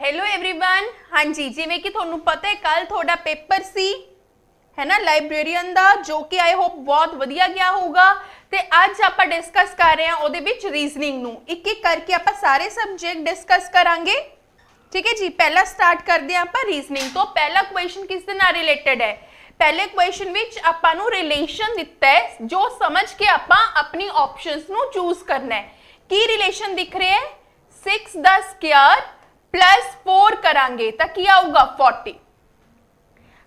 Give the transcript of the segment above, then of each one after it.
Hello everyone. हाँ जी, जिवें कि तुहानू पता है कल थोड़ा पेपर सी है ना लाइब्रेरियन दा, जो कि आई होप बहुत वधिया गया होगा। ते अज आप डिस्कस कर रहे हैं उहदे विच रीजनिंग नू एक एक करके आप सारे सबजैक्ट डिस्कस करांगे। ठीक है जी, पहला स्टार्ट करते हैं आप रीजनिंग तो। पहला क्वेश्चन किस दे नाल रिलेटेड है? पहले क्वेश्चन विच आपां नू रिलेशन दिता है जो समझ के आपां अपनी ऑप्शंस नू चूज करना है। की रिलेशन दिख रहे हैं? 6 दा स्क्वायर प्लस 4 करांगे तो की आऊगा 40।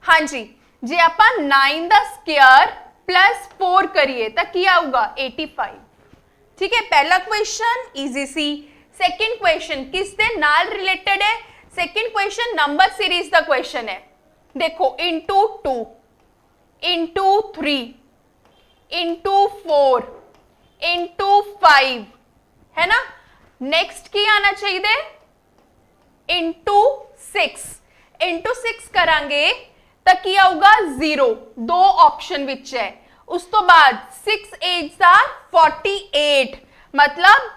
हाँ जी, जे आपां 9 दा स्क्वायर प्लस 4 करिए तो की आऊगा 85। ठीक है, पहला क्वेश्चन इजी सी। सेकंड क्वेश्चन किस दे नाल रिलेटेड है? सेकंड क्वेश्चन नंबर सीरीज का क्वेश्चन है। देखो इंटू 2 इंटू 3 इंटू 4 इंटू 5 है ना। नेक्स्ट की आना चाहिए इंटू 6 करांगे तो की आऊगा 0। दो ऑप्शन विच है। उस तो बाद 6 8 48 मतलब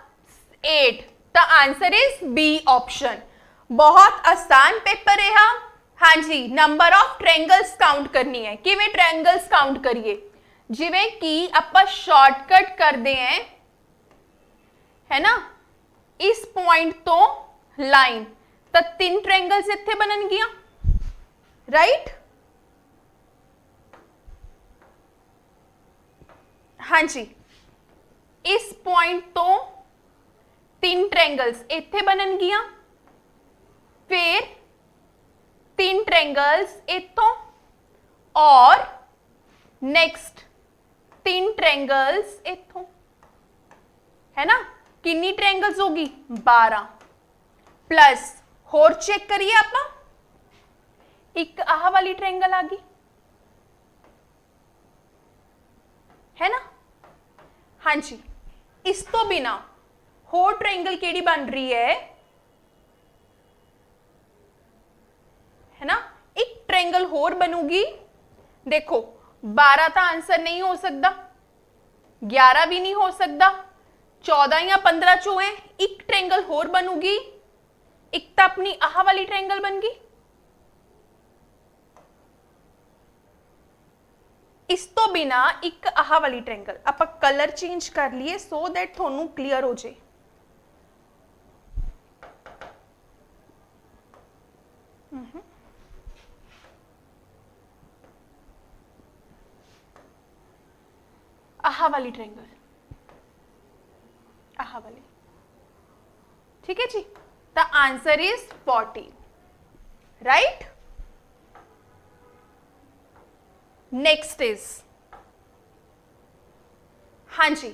8। The answer is B option. बहुत आसान पेपर है। हाँ जी, नंबर ऑफ ट्रायंगल्स काउंट करनी है। किवें ट्रायंगल्स काउंट करिए? जिवें कि आपां शॉर्टकट करते हैं है ना, इस पॉइंट तो लाइन तो 3 ट्रायंगल्स इत्थे बननगियां, राइट। हाँ जी, इस पॉइंट तो 3 ट्रायंगल्स इत्थे बननगियां, फिर 3 ट्रायंगल्स इत्थों और नेक्स्ट 3 ट्रायंगल्स इत्थों है ना। कितनी ट्रायंगल्स होगी? 12 प्लस होर चेक करिए आप, एक आह वाली ट्रायंगल आ गई है ना। हाँ जी, इस तो बिना होर ट्रायंगल केड़ी बन रही है ना। एक ट्रायंगल होर बनूगी। देखो 12 तो आंसर नहीं हो सकता, 11 भी नहीं हो सकता, 14 या 15 चो है। एक ट्रायंगल होर बनूगी, एक तो अपनी आह वाली ट्रायंगल बन गई। इस तो बिना एक आह वाली ट्रायंगल। आप कलर चेंज कर लिए सो दैट थोनू क्लियर हो जाए। आह वाली ट्रायंगल, आह वाली। ठीक है जी, the answer is 40, right. Next is, हाँ जी,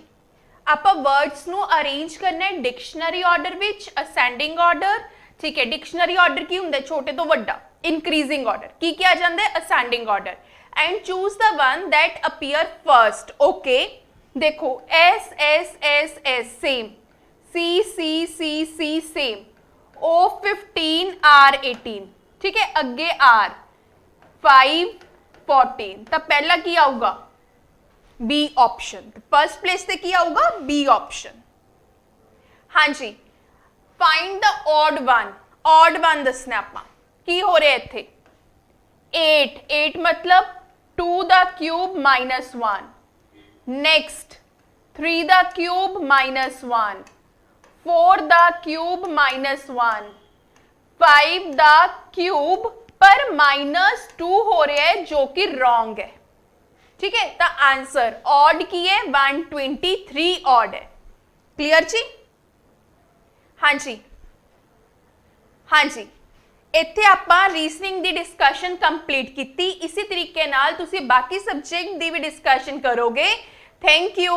आप वर्ड्स नु अरेंज करना है dictionary order which, ascending order. ठीक है, डिक्शनरी ऑर्डर की हुंदा छोटे तो वड्डा, इंक्रीजिंग ऑर्डर की क्या जांदा है ascending order. And choose the one that appear first. Okay, देखो S S S S same, C C C C same, O 15 R 18। ठीक है, अगे आर 5 14 तो पहला की आऊगा बी ऑप्शन। फर्स्ट प्लेस से की आऊगा बी ऑप्शन। हाँ जी, find the odd one. Odd one दसना आपां की हो रहा है इत्थे 8 मतलब 2 the cube minus 1। Next 3 the cube minus 1, 4 the cube minus 1, 5 the cube पर माइनस 2 हो रहा है जो कि रॉन्ग है। ठीक है, तो आंसर ऑड की है 123 ऑड है। क्लियर जी? हाँ जी, हाँ जी, इत्थे आपां रीजनिंग दी डिस्कशन कंप्लीट की। इसी तरीके नाल तुसी बाकी सब्जेक्ट दी भी डिस्कशन करोगे। Thank you.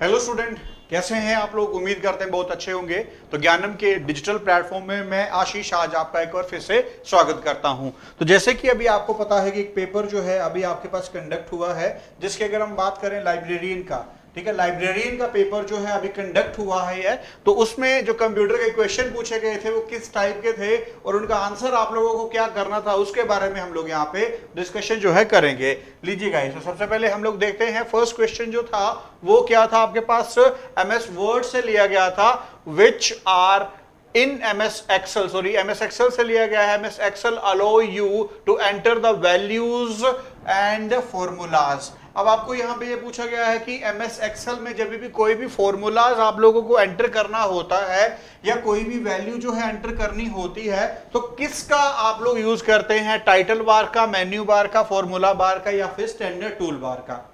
हेलो स्टूडेंट, कैसे हैं आप लोग? उम्मीद करते हैं बहुत अच्छे होंगे। तो ज्ञानम के डिजिटल प्लेटफॉर्म में मैं आशीष आज आपका एक बार फिर से स्वागत करता हूं। तो जैसे कि अभी आपको पता है कि एक पेपर जो है अभी आपके पास कंडक्ट हुआ है, जिसकी अगर हम बात करें लाइब्रेरियन का, ठीक है, लाइब्रेरियन का पेपर जो है अभी कंडक्ट हुआ है, तो उसमें जो कंप्यूटर के क्वेश्चन पूछे गए थे वो किस टाइप के थे और उनका आंसर आप लोगों को क्या करना था उसके बारे में हम लोग यहाँ पे डिस्कशन जो है करेंगे। लीजिए गाइस, तो सबसे पहले हम लोग देखते हैं फर्स्ट क्वेश्चन जो था वो क्या था आपके पास, एमएस वर्ड से लिया गया था, which are in MS Excel, sorry MS Excel से लिया गया है। MS Excel allow you to enter the values and formulas। अब आपको यहाँ पे ये पूछा गया है कि MS Excel में जब भी कोई भी फॉर्मूलाज आप लोगों को एंटर करना होता है या कोई भी वैल्यू जो है एंटर करनी होती है तो किसका आप लोग यूज करते हैं, टाइटल बार का, मेन्यू बार का, फॉर्मूला बार का या फिर स्टैंडर्ड टूल बार का।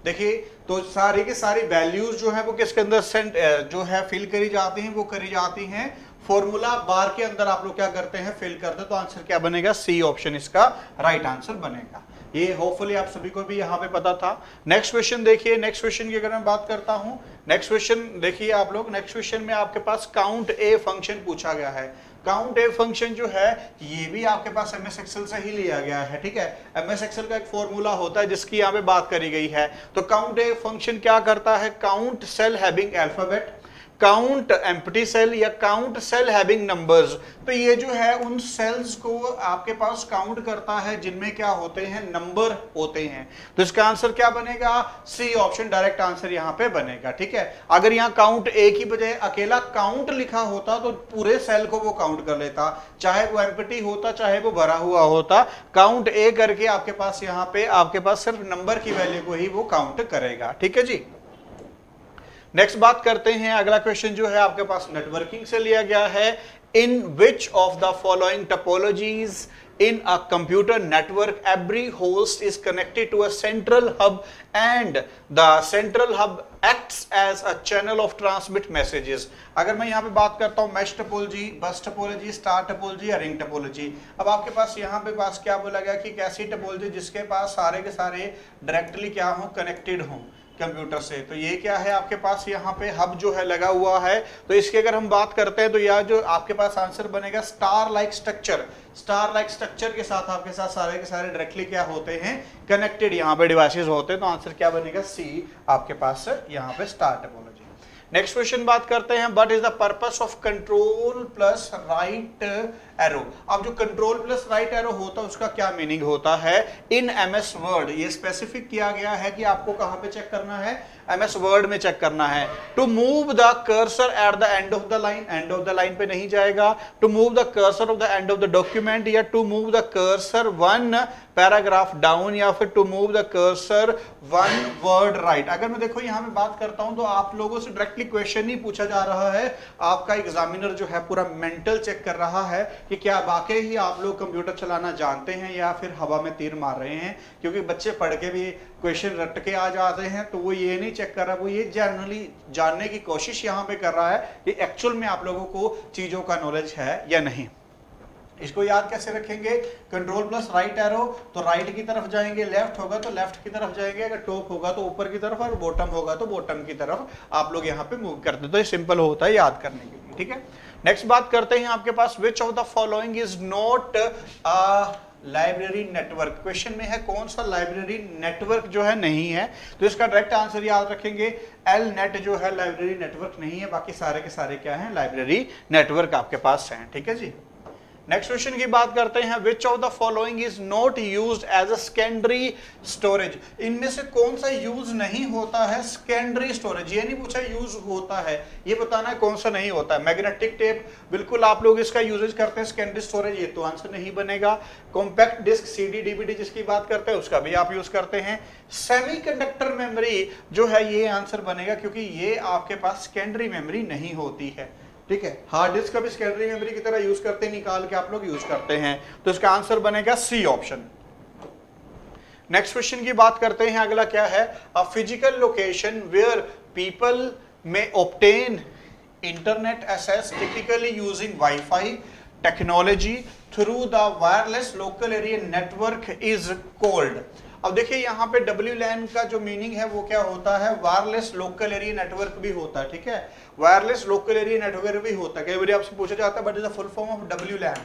देखिए तो सारी की सारी वैल्यूज जो है वो किसके अंदर जो है फिल करी जाती हैं, वो करी जाती हैं फॉर्मूला बार के अंदर। आप लोग क्या करते हैं, फिल करते हैं, तो आंसर क्या बनेगा, सी ऑप्शन इसका राइट आंसर बनेगा। ये होपफुली आप सभी को भी यहाँ पे पता था। नेक्स्ट क्वेश्चन देखिए, नेक्स्ट क्वेश्चन की अगर मैं बात करता हूँ, नेक्स्ट क्वेश्चन देखिए आप लोग, नेक्स्ट क्वेश्चन में आपके पास काउंट ए फंक्शन पूछा गया है। काउंट ए फंक्शन जो है ये भी आपके पास MS Excel से ही लिया गया है, ठीक है। MS Excel का एक फॉर्मूला होता है जिसकी यहाँ पे बात करी गई है। तो काउंट ए फंक्शन क्या करता है, count cell having alphabet, count empty cell या काउंट सेल हैविंग नंबर्स। तो ये जो है उन सेल्स को आपके पास काउंट करता है जिनमें क्या होते हैं, नंबर होते हैं। तो इसका आंसर क्या बनेगा, सी ऑप्शन डायरेक्ट आंसर यहाँ पे बनेगा, ठीक है। अगर यहाँ काउंट ए की बजाय अकेला काउंट लिखा होता तो पूरे सेल को वो काउंट कर लेता, चाहे वो एम्प्टी होता चाहे वो भरा हुआ होता। काउंट ए करके आपके पास यहाँ पे आपके पास सिर्फ नंबर की वैल्यू को ही वो काउंट करेगा, ठीक है जी। नेक्स्ट बात करते हैं, अगला क्वेश्चन जो है आपके पास नेटवर्किंग से लिया गया है। In which of the following topologies in a computer network every host is connected to a central hub and the central hub acts as a channel of transmit messages। अगर मैं यहाँ पे बात करता हूँ मैश टोपोलॉजी, बस topology, star topology या ring topology. अब आपके पास यहाँ पे पास क्या बोला गया कि कैसी टोपोलॉजी जिसके पास सारे के सारे डायरेक्टली क्या हो, कनेक्टेड हो कंप्यूटर से। तो ये क्या है आपके पास यहाँ पे हब जो है लगा हुआ है। तो इसकी अगर हम बात करते हैं तो यह जो आपके पास आंसर बनेगा star like structure. Star like structure के साथ आपके साथ सारे के सारे डायरेक्टली क्या होते हैं, कनेक्टेड यहाँ पे डिवाइसेस होते हैं। तो आंसर क्या बनेगा, सी आपके पास यहाँ पे स्टार टोपोलॉजी। नेक्स्ट क्वेश्चन बात करते हैं, what is the purpose of control plus right arrow. अब जो कंट्रोल प्लस राइट एरो होता है उसका क्या मीनिंग होता है इन MS वर्ड। ये स्पेसिफिक किया गया है कि आपको कहां पे चेक करना है, MS वर्ड में चेक करना है। To move the cursor at the end of the line, end of the line पे नहीं जाएगा। To move the cursor of the end of the document या to move the cursor one paragraph down या फिर to move the cursor one word right. अगर मैं देखो यहाँ पे बात करता हूं तो आप लोगों से डायरेक्टली क्वेश्चन ही पूछा जा रहा है, आपका एग्जामिनर जो है पूरा मेंटल चेक कर रहा है कि क्या वाकई ही आप लोग कंप्यूटर चलाना जानते हैं या फिर हवा में तीर मार रहे हैं। क्योंकि बच्चे पढ़ के भी क्वेश्चन रट के आ जाते हैं तो वो ये नहीं चेक कर रहा, वो ये जनरली जानने की कोशिश यहाँ पे कर रहा है कि एक्चुअल में आप लोगों को चीजों का नॉलेज है या नहीं। इसको याद कैसे रखेंगे, कंट्रोल प्लस राइट एरो, तो राइट की तरफ जाएंगे, लेफ्ट होगा तो लेफ्ट की तरफ जाएंगे, अगर टॉप होगा तो ऊपर की तरफ और बॉटम होगा तो बॉटम की तरफ आप लोग यहाँ पे मूव करते। तो ये सिंपल होता है याद करने के लिए, ठीक है। नेक्स्ट बात करते हैं आपके पास, which of the following is not library network. Question में है कौन सा लाइब्रेरी नेटवर्क जो है नहीं है। तो इसका डायरेक्ट आंसर याद रखेंगे, एल नेट जो है लाइब्रेरी नेटवर्क नहीं है, बाकी सारे के सारे क्या हैं, लाइब्रेरी नेटवर्क आपके पास हैं, ठीक है जी। नेक्स्ट क्वेश्चन की बात करते हैं, which of the following is not used as a secondary storage. इनमें से कौन सा यूज नहीं होता है सेकेंडरी स्टोरेज। ये नहीं पूछा यूज होता है, ये बताना है कौन सा नहीं होता है। मैग्नेटिक टेप बिल्कुल आप लोग इसका यूजेज करते हैं सेकेंडरी स्टोरेज, ये तो आंसर नहीं बनेगा। कॉम्पैक्ट डिस्क CD DVD जिसकी बात करते हैं उसका भी आप यूज करते हैं। सेमीकंडक्टर मेमोरी जो है ये आंसर बनेगा क्योंकि ये आपके पास सेकेंडरी मेमोरी नहीं होती है, ठीक है। हार्ड डिस्क का भी सेकेंडरी मेमोरी की तरह यूज करते हैं, निकाल के आप लोग यूज करते हैं। तो इसका आंसर बनेगा सी ऑप्शन। नेक्स्ट क्वेश्चन की बात करते हैं, अगला क्या है, a physical location where people may obtain internet access typically using WiFi technology through the wireless local area network is called. अब देखिए यहाँ पे WLAN का जो मीनिंग है वो क्या होता है, वायरलेस लोकल एरिया नेटवर्क भी होता है, ठीक है। वायरलेस लोकल एरिया नेटवर्क भी होता है। कई बार आपसे पूछा जाता है what is the full form of WLAN।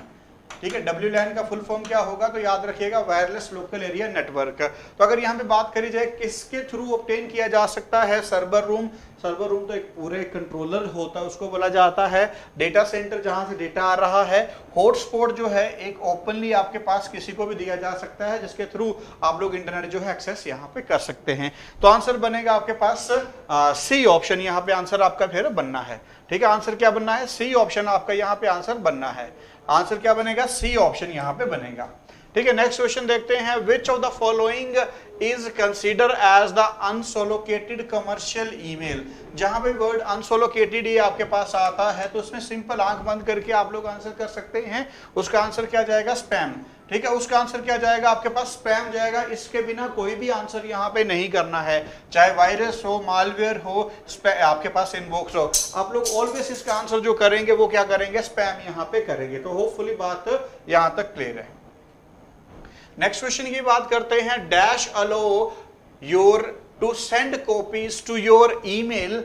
ठीक है। WLAN का फुल फॉर्म क्या होगा, तो याद रखिएगा वायरलेस लोकल एरिया नेटवर्क। तो अगर यहाँ पे बात करी जाए किसके थ्रू ऑब्टेन किया जा सकता है, सर्वर रूम। सर्वर रूम तो एक पूरे कंट्रोलर होता है, उसको बोला जाता है। डेटा सेंटर जहां से डेटा आ रहा है। हॉटस्पॉट जो है एक ओपनली आपके पास किसी को भी दिया जा सकता है, जिसके थ्रू आप लोग इंटरनेट जो है एक्सेस यहाँ पे कर सकते हैं। तो आंसर बनेगा आपके पास सी ऑप्शन, यहाँ पे आंसर आपका फिर बनना है। ठीक है, आंसर क्या बनना है, सी ऑप्शन आपका यहाँ पे आंसर बनना है। आंसर क्या बनेगा, सी ऑप्शन यहाँ पे बनेगा। ठीक है, नेक्स्ट क्वेश्चन देखते हैं। Which of the following is consider as the unsolicited commercial email. जहां पे वर्ड अनसोलोकेटेड ये आपके पास आता है, तो उसमें सिंपल आंख बंद करके आप लोग आंसर कर सकते हैं। उसका आंसर क्या जाएगा, स्पैम। ठीक है, उसका आंसर क्या जाएगा आपके पास, स्पैम जाएगा। इसके बिना कोई भी आंसर यहाँ पे नहीं करना है, चाहे वायरस हो, मालवेयर हो, आपके पास इनबॉक्स हो, आप लोग ऑलवेज इसका आंसर जो करेंगे वो क्या करेंगे, स्पैम यहाँ पे करेंगे। तो होपफुली बात यहाँ तक क्लियर है। नेक्स्ट क्वेश्चन की बात करते हैं। Dash allow your to send copies to your email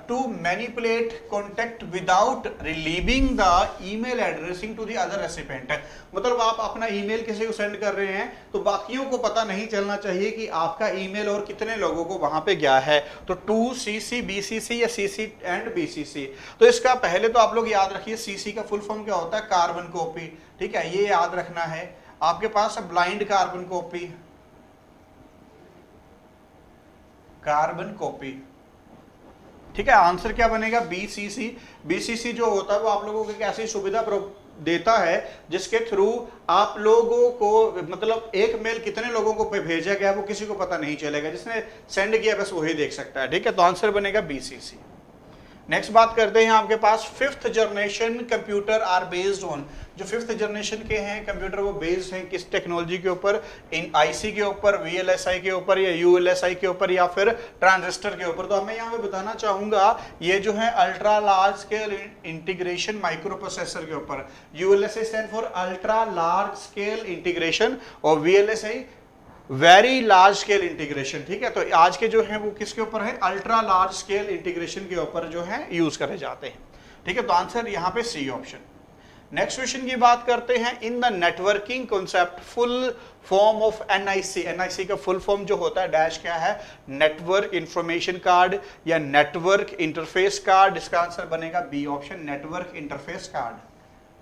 to manipulate contact without relieving the email addressing to the other recipient. मतलब आप अपना ईमेल किसी को सेंड कर रहे हैं, तो बाकियों को पता नहीं चलना चाहिए कि आपका ईमेल और कितने लोगों को वहां पे गया है। तो टू CC BCC या CC एंड BCC। तो इसका पहले तो आप लोग याद रखिए, CC का फुल फॉर्म क्या होता है, कार्बन कॉपी। ठीक है, ये याद रखना है। आपके पास blind carbon copy, carbon copy. ठीक है, आंसर क्या बनेगा, BCC। BCC जो होता है वो आप लोगों को एक ऐसी सुविधा देता है जिसके थ्रू आप लोगों को, मतलब एक मेल कितने लोगों को भेजा गया वो किसी को पता नहीं चलेगा, जिसने सेंड किया बस वही देख सकता है। ठीक है, तो आंसर बनेगा BCC। नेक्स्ट बात करते हैं आपके पास। 5th generation computer are based on. जो 5th जनरेशन के हैं कंप्यूटर वो बेस्ड हैं किस टेक्नोलॉजी के ऊपर, इन IC के ऊपर, VLSI के ऊपर, या ULSI के ऊपर, या फिर ट्रांजिस्टर के ऊपर। तो मैं यहाँ पे बताना चाहूंगा ये जो है ultra large scale integration micro processor के ऊपर। ULSI stand for ultra large scale integration और VLSI very large scale integration. ठीक है, तो आज के जो है वो किसके ऊपर है, अल्ट्रा लार्ज स्केल इंटीग्रेशन के ऊपर जो है यूज करे जाते हैं। ठीक है, तो आंसर यहाँ पे सी ऑप्शन। नेक्स्ट क्वेश्चन की बात करते हैं। In the networking concept full form of NIC। NIC का फुल फॉर्म जो होता है डैश क्या है, नेटवर्क इंफॉर्मेशन कार्ड या नेटवर्क इंटरफेस कार्ड। इसका आंसर बनेगा B option, network interface card.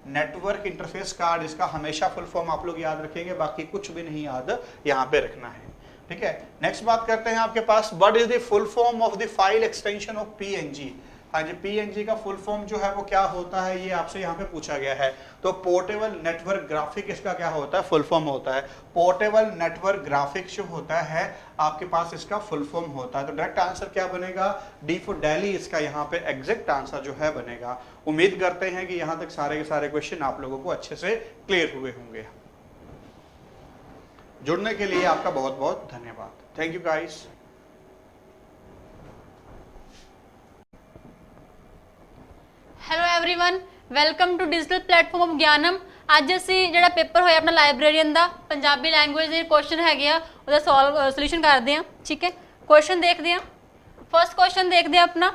Network interface card इसका हमेशा फुल फॉर्म आप लोग याद रखेंगे, बाकी कुछ भी नहीं याद यहाँ पे रखना है। ठीक है, नेक्स्ट बात करते हैं आपके पास। What is the full form of the file extension of PNG। हाँ जी, PNG का फुल फॉर्म जो है वो क्या होता है, ये आपसे यहाँ पे पूछा गया है। तो पोर्टेबल नेटवर्क ग्राफिक इसका क्या होता है, फुल फॉर्म होता है। पोर्टेबल नेटवर्क ग्राफिक्स जो होता है आपके पास इसका फुल फॉर्म होता है। तो डायरेक्ट आंसर क्या बनेगा, D फॉर दिल्ली इसका यहाँ पे एग्जैक्ट आंसर जो है बनेगा। उम्मीद करते हैं कि यहाँ तक सारे के सारे क्वेश्चन आप लोगों को अच्छे से क्लियर हुए होंगे। जुड़ने के लिए आपका बहुत बहुत धन्यवाद। Thank you guys. Hello everyone, welcome to digital platform of Gyanam. ਅੱਜ ਅਸੀਂ ਜਿਹੜਾ ਪੇਪਰ ਹੋਇਆ ਆਪਣਾ ਲਾਇਬ੍ਰੇਰੀਅਨ ਦਾ ਪੰਜਾਬੀ ਲੈਂਗੁਏਜ ਦੇ ਕੁਐਸਚਨ ਹੈਗੇ ਆ ਉਹਦਾ ਸੋਲੂਸ਼ਨ ਕਰਦੇ ਆ। ਠੀਕ ਹੈ, ਕੁਐਸਚਨ ਦੇਖਦੇ ਆ। ਫਰਸਟ ਕੁਐਸਚਨ ਦੇਖਦੇ ਆ ਆਪਣਾ।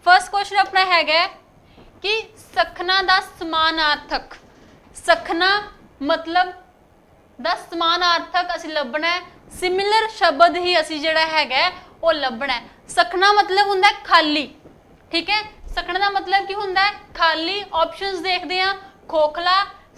ਫਰਸਟ ਕੁਐਸਚਨ ਆਪਣਾ ਹੈਗਾ ਕਿ ਸਖਣਾ ਦਾ ਸਮਾਨਾਰਥਕ। ਸਖਣਾ ਮਤਲਬ ਦਾ ਸਮਾਨਾਰਥਕ ਅਸੀਂ ਲੱਭਣਾ ਹੈ। ਸਿਮਿਲਰ ਸ਼ਬਦ ਹੀ ਅਸੀਂ ਜਿਹੜਾ ਹੈਗਾ ਉਹ ਲੱਭਣਾ ਹੈ। ਸਖਣਾ ਮਤਲਬ ਹੁੰਦਾ ਖਾਲੀ। ਠੀਕ ਹੈ, ਸਖਣ ਦਾ ਮਤਲਬ ਕੀ ਹੁੰਦਾ ਹੈ, ਖਾਲੀ। ਆਪਸ਼ਨਸ ਦੇਖਦੇ ਆ, ਖੋਖਲਾ,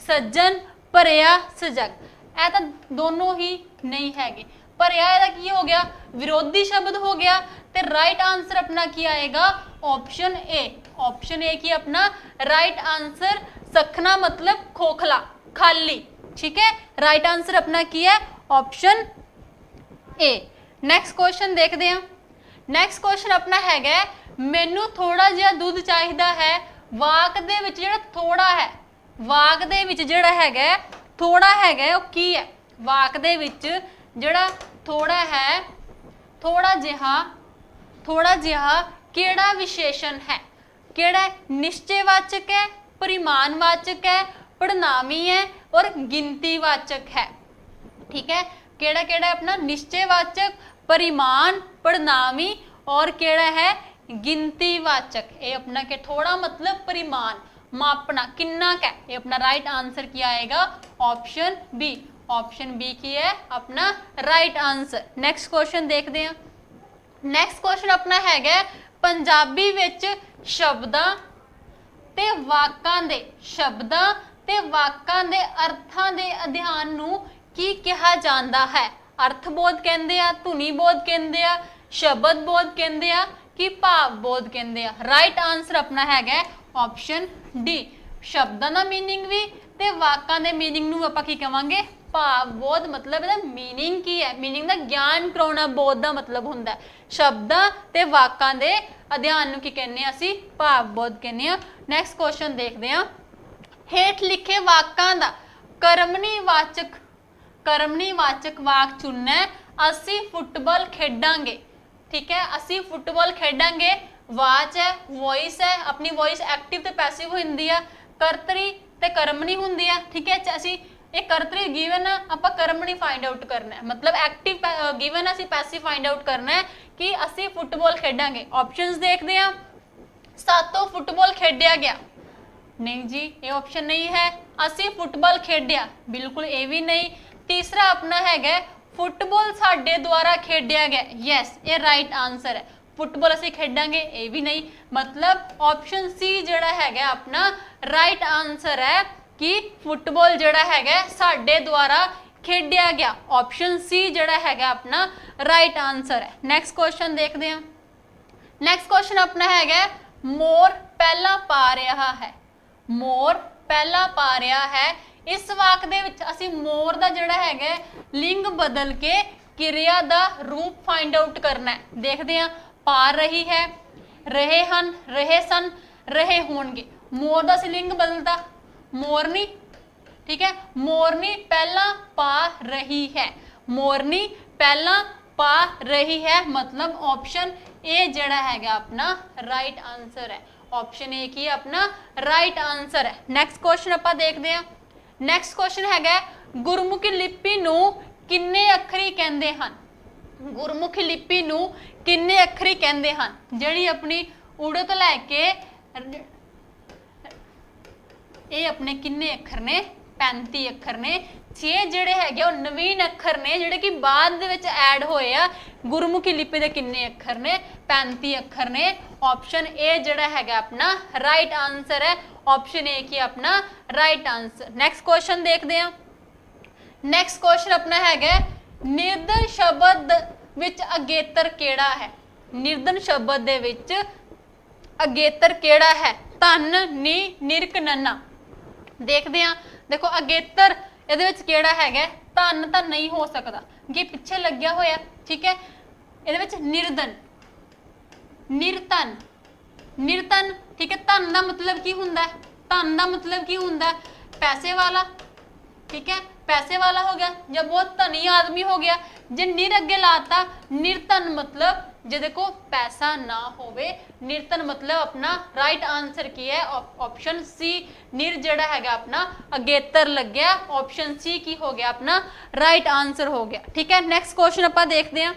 ਸੱਜਣ, ਭਰਿਆ, ਸਜਗ। ਇਹ ਤਾਂ ਦੋਨੋਂ ਹੀ ਨਹੀਂ ਹੈਗੇ। ਭਰਿਆ ਇਹਦਾ ਕੀ ਹੋ ਗਿਆ, ਵਿਰੋਧੀ ਸ਼ਬਦ ਹੋ ਗਿਆ। ਤੇ ਰਾਈਟ ਆਨਸਰ ਆਪਣਾ ਕੀ ਆਏਗਾ, ਆਪਸ਼ਨ ਏ। ਆਪਸ਼ਨ ਏ ਕੀ ਆਪਣਾ ਰਾਈਟ ਆਨਸਰ। ਸਖਣਾ मतलब खोखला, खाली। ठीक है, राइट आंसर अपना की है ऑप्शन ए। नेक्स्ट क्वेश्चन देखते हैं। नेक्स्ट क्वेश्चन अपना हैगा मैनू थोड़ा जिहा दुध चाहिदा है। वाक दे विच जिहड़ा थोड़ा है, वाक दे विच जिहड़ा हैगा थोड़ा हैगा वो की है। वाक दे विच जिहड़ा थोड़ा है, थोड़ा जिहा केड़ा विशेषण है, केड़ा निश्चयवाचक है, परिमाणवाचक है, पड़नामी है और गिनतीवाचक है। ठीक है, केड़ा केड़ा अपना निश्चयवाचक, परिमाण, पड़नामी और केड़ा है गिनतीवाचक। ये अपना के थोड़ा मतलब परिमाण, मापना किन्ना का है, ये अपना राइट आंसर क्या आएगा ऑप्शन बी। ऑप्शन बी की है अपना राइट आंसर। नेक्स्ट क्वेश्चन देखते हैं। नेक्स्ट क्वेश्चन अपना हैगा पंजाबी विच शब्दां ते वाकां दे शब्दां ते वाकां दे अर्थां दे अध्ययन नूं की कहा जांदा है। अर्थबोध कहंदे आ, धुनी बोध कहंदे आ, शब्द बोध कहंदे आ कि भाव बोध कहंदे आ। राइट आंसर अपना हैगा ऑप्शन डी। शब्दां दा मीनिंग भी ते वाकां दे मीनिंग नूं आपां की कहांगे भाव बोध। मतलब ਇਹਦਾ मीनिंग की है, मीनिंग ਦਾ ਗਿਆਨ ਕਰਾਉਣਾ बोध ਦਾ मतलब ਹੁੰਦਾ ਹੈ। ਸ਼ਬਦਾਂ ਤੇ ਵਾਕਾਂ ਦੇ ਅਧਿਐਨ ਨੂੰ ਕੀ ਕਹਿੰਦੇ ਆ ਅਸੀਂ ਭਾਵ बोध ਕਹਿੰਦੇ ਆ। ਨੈਕਸਟ ਕੁਐਸਚਨ ਦੇਖਦੇ ਆ। ਹੇਠ ਲਿਖੇ ਵਾਕਾਂ ਦਾ ਕਰਮਨੀ ਵਾਚਕ ਵਾਕ ਚੁਣਨਾ ਹੈ। ਅਸੀਂ ਫੁੱਟਬਾਲ ਖੇਡਾਂਗੇ, ठीक है, ਅਸੀਂ ਫੁੱਟਬਾਲ ਖੇਡਾਂਗੇ वाच है, वॉइस है, अपनी वॉइस एक्टिव ते पैसिव होंदी है, करतरी ते करमनी होंदी है। ठीक है, ਅਸੀਂ ਇਹ ਕਰਤਰੀ गिवन है, ਆਪਾਂ ਕਰਮਣੀ फाइंड आउट करना है, मतलब एक्टिव गिवन है, ਅਸੀਂ पैसिव फाइंड आउट करना है कि ਅਸੀਂ फुटबॉल खेडांगे। ऑप्शंस देखते हैं। सातों फुटबॉल खेडिया गया, नहीं जी ये ऑप्शन नहीं है। ਅਸੀਂ फुटबॉल खेडिया, बिल्कुल ये भी नहीं। तीसरा अपना हैगा फुटबॉल साडे द्वारा खेडिया गया, यस ये राइट आंसर है। फुटबॉल ਅਸੀਂ खेडांगे ये भी नहीं, मतलब ऑप्शन सी ਜਿਹੜਾ ਹੈਗਾ अपना राइट आंसर है कि फुटबॉल ਜਿਹੜਾ ਹੈਗਾ ਸਾਡੇ ਦੁਆਰਾ ਖੇਡਿਆ ਗਿਆ। ऑप्शन सी ਜਿਹੜਾ ਹੈਗਾ अपना राइट आंसर है। नेक्स्ट क्वेश्चन देखते हैं। नेक्स्ट क्वेश्चन अपना हैगा मोर पहला पा रहा है, मोर पहला पा रहा है। इस वाक दे विच ਅਸੀਂ मोर ਦਾ ਜਿਹੜਾ ਹੈਗਾ लिंग बदल के क्रिया ਦਾ रूप फाइंड आउट करना है। देखते हैं पा रही है, रहे हन, रहे सन, रहे होणगे। मोर ਦਾ ਅਸੀਂ लिंग बदलता मोरनी, ठीक है, मोरनी पहला पा रही है, मोरनी पहला पा रही है, मतलब ऑप्शन ए जड़ा हैगा अपना राइट आंसर है। ऑप्शन ए की अपना राइट आंसर है। नेक्स्ट क्वेश्चन ਆਪਾਂ देखते हैं। नेक्स्ट क्वेश्चन हैगा गुरमुखी लिपि ਨੂੰ ਕਿੰਨੇ ਅੱਖਰੀ ਕਹਿੰਦੇ ਹਨ। ਗੁਰਮੁਖੀ ਲਿਪੀ ਨੂੰ ਕਿੰਨੇ ਅੱਖਰੀ ਕਹਿੰਦੇ ਹਨ। ਜਿਹੜੀ ਆਪਣੀ ਉੜੇ ਤੋਂ ਲੈ ਕੇ ਇਹ ਆਪਣੇ ਕਿੰਨੇ ਅੱਖਰ ਨੇ 35 ਅੱਖਰ ਨੇ। 6 ਜਿਹੜੇ ਹੈਗੇ ਉਹ ਨਵੀਨ ਅੱਖਰ ਨੇ ਜਿਹੜੇ ਕਿ ਬਾਅਦ ਦੇ ਵਿੱਚ ਐਡ ਹੋਏ ਆ। ਗੁਰਮੁਖੀ ਲਿਪੀ ਦੇ ਕਿੰਨੇ ਅੱਖਰ ਨੇ 35 ਅੱਖਰ ਨੇ। ऑप्शन ए ਜਿਹੜਾ ਹੈਗਾ अपना राइट आंसर है। ऑप्शन ए की अपना राइट आंसर। नेक्स्ट क्वेश्चन देखते हैं। नेक्स्ट क्वेश्चन अपना हैगा निर्धन शब्द विच अगेतर केड़ा है। निर्धन शब्द दे विच अगेतर केड़ा है। धन, नी, निरक, नन्ना। देखते हैं, देखो अगेतर ਇਹਦੇ ਵਿੱਚ ਕਿਹੜਾ ਹੈਗਾ ਧਨ ਤਾਂ ਨਹੀਂ ਹੋ ਸਕਦਾ ਕਿ ਪਿੱਛੇ ਲੱਗਿਆ ਹੋਇਆ। ਠੀਕ ਹੈ, ਇਹਦੇ ਵਿੱਚ ਨਿਰਧਨ, ਨਿਰਤਨ, ਨਿਰਤਨ। ठीक है, ਧਨ ਦਾ ਮਤਲਬ ਕੀ ਹੁੰਦਾ ਹੈ। ਧਨ ਦਾ ਮਤਲਬ ਕੀ ਹੁੰਦਾ ਹੈ पैसे वाला। ठीक है, पैसे वाला हो गया जब बहुत धनी आदमी हो गया। जे निर अगे लाता निर्धन मतलब जे देखो पैसा ना होवे। निर्धन मतलब अपना राइट आंसर की है ऑप्शन सी। निर जड़ा हैगा अपना अगेतर लग गया। ऑप्शन सी की हो गया अपना राइट आंसर हो गया। ठीक है, नेक्स्ट क्वेश्चन ਆਪਾਂ देखते हैं।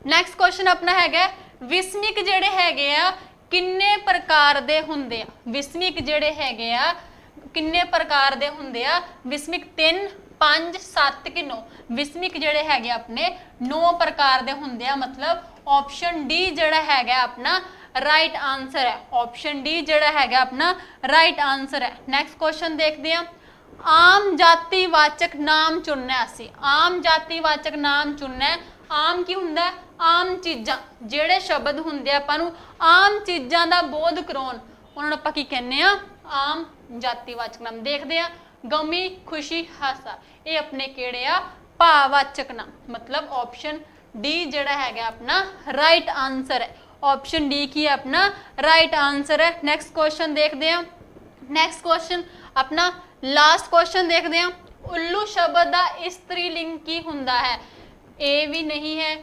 नेक्स्ट क्वेश्चन अपना हैगा विस्मिक जेड़े हैगे आ किन्ने प्रकार दे हुंदे आ। विस्मिक जेड़े हैगे आ किन्ने प्रकार दे हुंदे आ। विस्मिक 3, 5, 7 कि 9। विस्मिक जेड़े हैगे अपने 9 प्रकार दे हुंदे आ, मतलब ऑप्शन डी जेड़ा हैगा अपना राइट आंसर है। ऑप्शन डी जेड़ा हैगा अपना राइट आंसर है। नेक्स्ट क्वेश्चन देखते हैं। आम जातिवाचक नाम चुनना है। असी आम जातिवाचक नाम चुनना है। आम की हुंदा है आम चीज़ां। जेड़े शब्द हुंदे आपां नूं आम चीज़ां दा बोध कराउण उन्हां नूं आपां की कहने आ आम जातिवाचक नाम। देखते हैं गमी, खुशी, हासा ये अपने केड़े आ भाववाचक नाम, मतलब ऑप्शन डी जेड़ा हैगा अपना राइट आंसर है। ऑप्शन डी की अपना राइट आंसर है। नेक्स्ट क्वेश्चन देखते हैं। नेक्स्ट क्वेश्चन अपना लास्ट क्वेश्चन देखते हैं। उल्लू शब्द का स्त्रीलिंग की हुंदा है। ए भी नहीं है,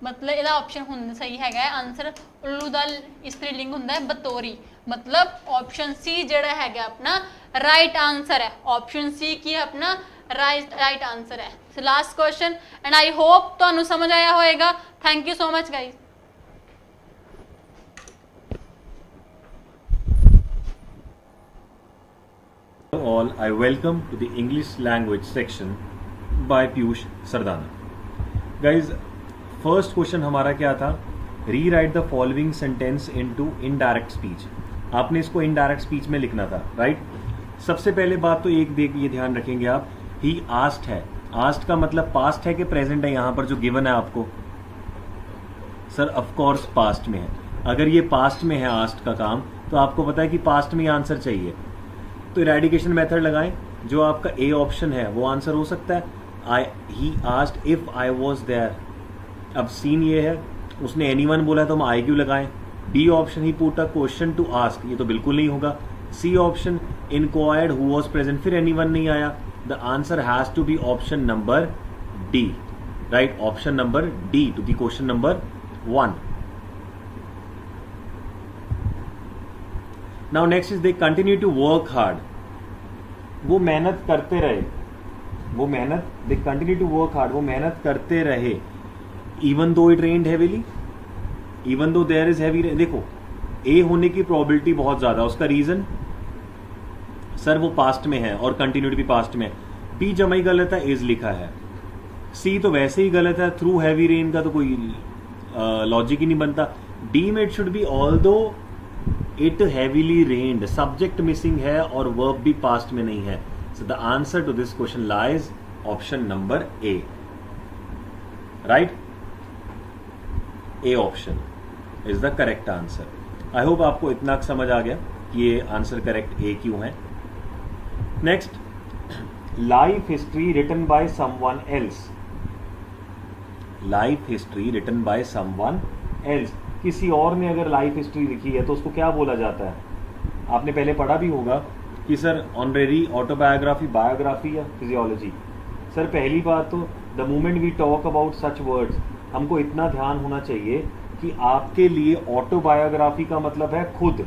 मतलब ਇਹਦਾ ऑप्शन सही है आंसर। उल्लू का स्त्रीलिंग हुंदा है बतौरी, मतलब ऑप्शन सी जेड़ा हैगा अपना राइट आंसर है। ऑप्शन सी की अपना राइट आंसर है। Last question and I hope तुहानू समझ आया होएगा। Thank you so much guys. all, I welcome to the English language section by Piyush Sardana. Guys, first question हमारा क्या था? Rewrite the following sentence into indirect speech. आपने इसको indirect speech में लिखना था, right? सबसे पहले बात तो एक ये ध्यान रखेंगे आप, he asked है. asked का मतलब past है कि present है यहाँ पर जो given है आपको? सर of course past में है. अगर ये past में है asked का काम, तो आपको पता है कि past में आंसर चाहिए. तो इरेडिकेशन मेथड लगाएं, जो आपका ए ऑप्शन है वो आंसर हो सकता है. He asked if I was there. अब सीन ये है, उसने एनीवन बोला तो हम आई क्यू लगाएं. B option he put a question to ask, ये तो बिल्कुल नहीं होगा. C option inquired who was present, फिर एनीवन नहीं आया. The answer has to be option number D, right? Option number D to the question number 1. Now next is they continue to work hard. वो मेहनत करते रहे, वो मेहनत, they continue to work hard, वो मेहनत करते रहे. Even though it rained heavily, even though there is heavy rain. देखो ए होने की प्रोबेबिलिटी बहुत ज्यादा, उसका रीजन सर वो पास्ट में है और कंटिन्यू टू बी पास्ट में. बी जमाई गलत है, इज लिखा है. सी तो वैसे ही गलत है, थ्रू हैवी रेन का तो कोई लॉजिक ही नहीं बनता. डी में it should be although it heavily rained, subject missing है और वर्ब भी पास्ट में नहीं है. So the answer to this question lies option number A, right? A option is the correct answer. I hope आपको इतना समझ आ गया कि ये आंसर करेक्ट ए क्यों है. Next, life history written by someone else. Life history written by someone else. किसी और ने अगर लाइफ हिस्ट्री लिखी है तो उसको क्या बोला जाता है? आपने पहले पढ़ा भी होगा कि सर ऑनरेरी, ऑटोबायोग्राफी, बायोग्राफी या फिजियोलॉजी. सर पहली बात तो the moment we talk about such words, हमको इतना ध्यान होना चाहिए कि आपके लिए ऑटोबायोग्राफी का मतलब है खुद.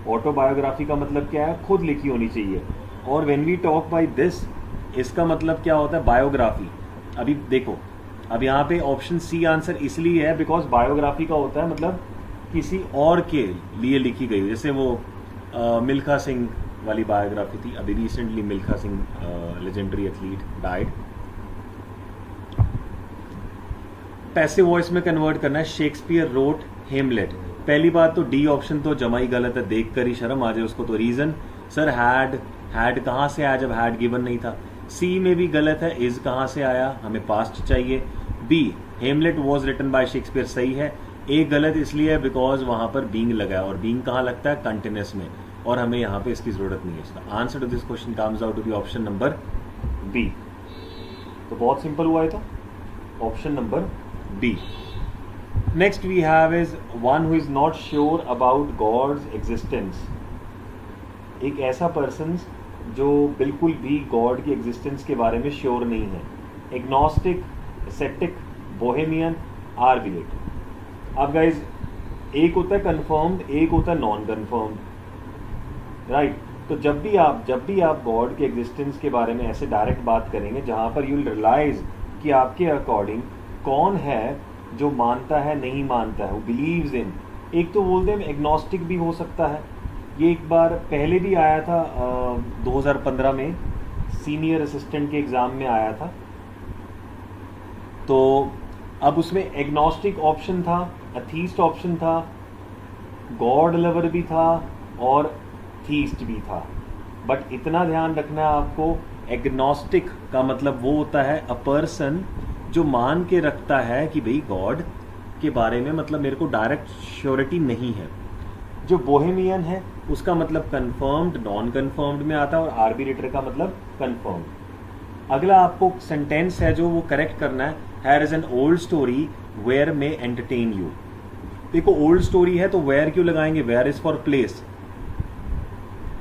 ऑटोबायोग्राफी का मतलब क्या है? खुद लिखी होनी चाहिए. और when we talk by this, इसका मतलब क्या होता है? बायोग्राफी. अभी देखो, अब यहाँ पे ऑप्शन सी आंसर इसलिए है बिकॉज बायोग्राफी का होता है मतलब किसी और के लिए लिखी गई. जैसे वो मिल्खा सिंह वाली बायोग्राफी थी, अभी recently Milkha Singh legendary athlete died. Passive voice में कन्वर्ट करना है. Shakespeare wrote Hamlet. पहली बात तो डी ऑप्शन तो जमाई गलत है, देख कर ही शर्म आ जाए उसको. तो रीजन सर हैड कहाँ से आया जब हैड गिवन नहीं था. सी में भी गलत है, इज कहाँ से आया, हमें पास्ट चाहिए. B Hamlet was written by Shakespeare सही है. ए गलत इसलिए है बिकॉज वहां पर बींग लगा है और बींग कहाँ लगता है? कंटिन्यूस में, और हमें यहाँ पे इसकी जरूरत नहीं है. इसका answer to this question comes out to be option number B. तो बहुत सिंपल हुआ है, तो option number B. Next we have is one who is not sure about God's existence. एक ऐसा पर्सन जो बिल्कुल भी गॉड की एग्जिस्टेंस के बारे में श्योर नहीं है. एग्नोस्टिक, एसेप्टिक, बोहेमियन, आर्बिएट. अब गाइज, एक होता है कंफर्म्ड, एक होता है नॉन कंफर्म्ड, राइट? तो जब भी आप गॉड के एग्जिस्टेंस के बारे में ऐसे डायरेक्ट बात करेंगे जहां पर यू विल रियलाइज कि आपके अकॉर्डिंग कौन है जो मानता है, नहीं मानता है, वो बिलीव्स इन. एक तो बोलते हैं एग्नोस्टिक भी हो सकता है. ये एक बार पहले भी आया था 2015 में, सीनियर असिस्टेंट के एग्जाम में आया था. तो अब उसमें एग्नोस्टिक ऑप्शन था, अथीस्ट ऑप्शन था, गॉड लवर भी था और थीस्ट भी था. बट इतना ध्यान रखना है आपको, एग्नोस्टिक का मतलब वो होता है अ पर्सन जो मान के रखता है कि भाई गॉड के बारे में मतलब मेरे को डायरेक्ट श्योरिटी नहीं है. जो बोहेमियन है उसका मतलब कंफर्म्ड, नॉन कंफर्म्ड में आता है, और आर्बिट्रेटर का मतलब कंफर्म्ड. अगला आपको सेंटेंस है जो वो करेक्ट करना है. Here is an old story where may entertain you. देखो ओल्ड स्टोरी है तो वेयर क्यों लगाएंगे? Where is for place,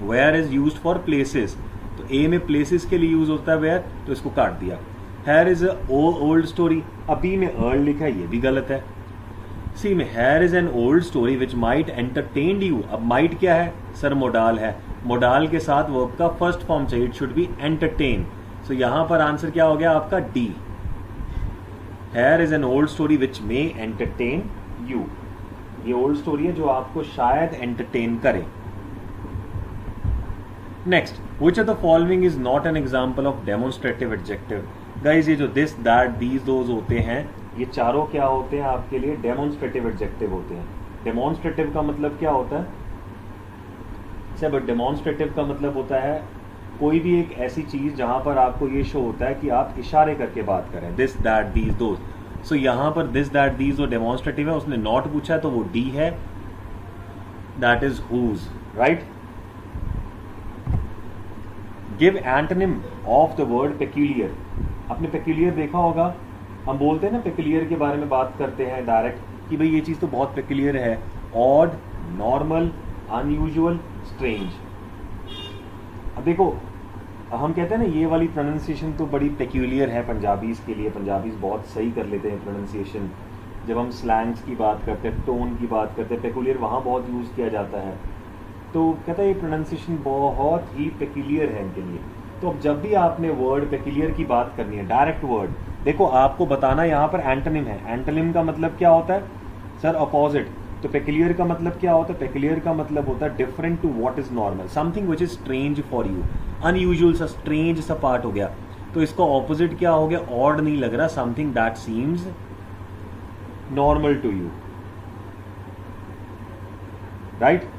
where is used for places. तो ए में प्लेसेस के लिए यूज होता है वेयर, तो इसको काट दिया. Here is old story. अब बी में अर्ल लिखा है, ये भी गलत है. सी में hair is an old story which might entertain you. अब माइट क्या है? सर मोडाल है. मोडाल के साथ वर्ब का फर्स्ट फॉर्म चाहिए, इट शुड बी एंटरटेन. सो यहां पर आंसर क्या हो गया आपका? D. Hair is an old story which may entertain you. ये ओल्ड स्टोरी है जो आपको शायद एंटरटेन करे. Next, which of the following is not an example of demonstrative adjective? Guys ये जो दिस दैट दीज दोज होते हैं, ये चारों क्या होते हैं आपके लिए? डेमोन्स्ट्रेटिव एडजेक्टिव होते हैं। डेमोन्स्ट्रेटिव का मतलब क्या होता है? सब डेमोन्स्ट्रेटिव का मतलब होता है कोई भी एक ऐसी चीज जहां पर आपको ये शो होता है कि आप इशारे करके बात करें, this that these those. So यहां पर दिस दैट दीज जो डेमोन्स्ट्रेटिव है, उसने नॉट पूछा है तो वो डी है, that is whose, right? Give antonym of the word peculiar. आपने पेक्यूलियर देखा होगा, हम बोलते हैं ना पेक्यूलियर के बारे में बात करते हैं डायरेक्ट कि भाई ये चीज तो बहुत पेक्यूलियर है, ऑड, नॉर्मल, अनयूजुअल, स्ट्रेंज। अब देखो, हम कहते हैं ना ये वाली प्रोनाउंसिएशन तो बड़ी पेक्यूलियर है पंजाबीज के लिए, पंजाबीज बहुत सही कर लेते हैं प्रोनाउंसिएशन। जब हम स्लैंग्स की बात करते हैं, टोन की बात करते हैं, पेक्यूलियर वहाँ बहुत यूज़ किया जाता है, तो कहता है ये प्रोनाउंसिएशन बहुत ही पेक्यूलियर है इनके लिए। तो अब जब भी आपने वर्ड पेक्यूलियर की बात करनी है, डायरेक्ट वर्ड, देखो आपको बताना यहाँ पर एंटोनिम है। एंटोनिम का मतलब क्या होता है सर? अपोजिट। तो पेक्यूलियर का मतलब क्या होता है? पेक्यूलियर का मतलब होता है different to what is normal, something which is strange for you, unusual सा, स्ट्रेंज सा पार्ट हो गया। तो इसका ऑपोजिट क्या हो गया? ऑड नहीं लग रहा, something that seems normal to you, right?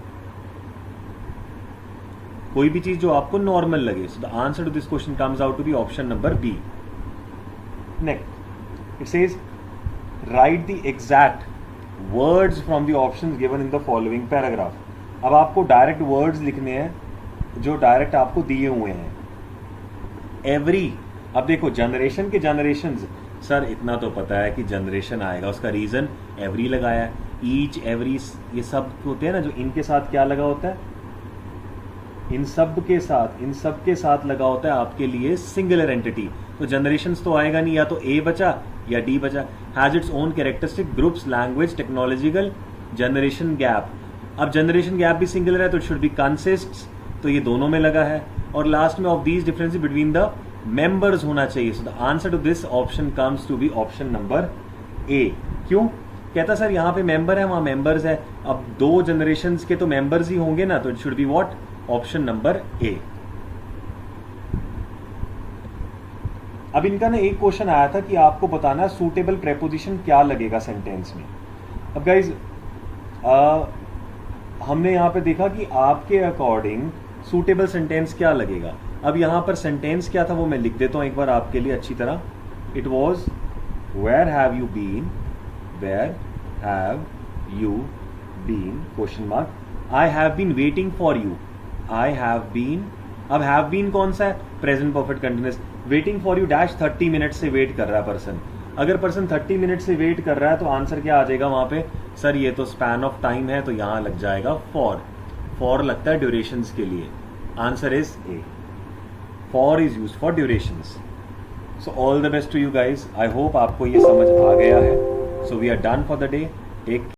कोई भी चीज जो आपको नॉर्मल लगे। So the answer to this question comes out to be option number B. Next, it says write the exact words from the options given in the following paragraph. अब आपको direct words लिखने हैं जो direct आपको दिए हुए हैं। Every, अब देखो जनरेशन के जनरेशंस, सर इतना तो पता है कि जनरेशन आएगा, उसका रीजन एवरी लगाया है। ईच, एवरी, ये सब होते हैं ना, जो इनके साथ क्या लगा होता है? इन सब के साथ लगा होता है आपके लिए सिंगुलर एंटिटी। तो जनरेशंस तो आएगा नहीं, या तो ए बचा या डी बचा। Has its own characteristic groups, language, technological, generation gap. अब जनरेशन गैप भी सिंगुलर है तो इट शुड बी कंसिस्ट्स, तो ये दोनों में लगा है। और लास्ट में of these differences between the members होना चाहिए। So the answer to this option comes to be option number A. क्यों? कहता सर यहाँ पे मेंबर है, वहां मेंबर्स है, अब दो जनरेशंस के तो मेंबर्स ही होंगे ना, तो it should be what? Option number ए। अब इनका ना एक क्वेश्चन आया था कि आपको बताना सूटेबल प्रेपोजिशन क्या लगेगा सेंटेंस में। अब गाइज हमने यहां पे देखा कि आपके अकॉर्डिंग सूटेबल सेंटेंस क्या लगेगा। अब यहां पर सेंटेंस क्या था वो मैं लिख देता हूं एक बार आपके लिए अच्छी तरह। It was where have you been, where have you been, question mark, I have been waiting for you, I have been. अब हैव बीन कौन सा है? Present perfect continuous. Waiting for you dash 30 minute से wait कर रहा है person. अगर person 30 minute से वेट कर रहा है तो आंसर क्या आ जाएगा वहां पे? सर ये तो स्पैन ऑफ टाइम है, तो यहां लग जाएगा फॉर। फॉर लगता है ड्यूरेशंस के लिए। Answer is A, for is used for durations. So all the best to you guys. I hope आपको ये समझ आ गया है। So we are done for the day. Take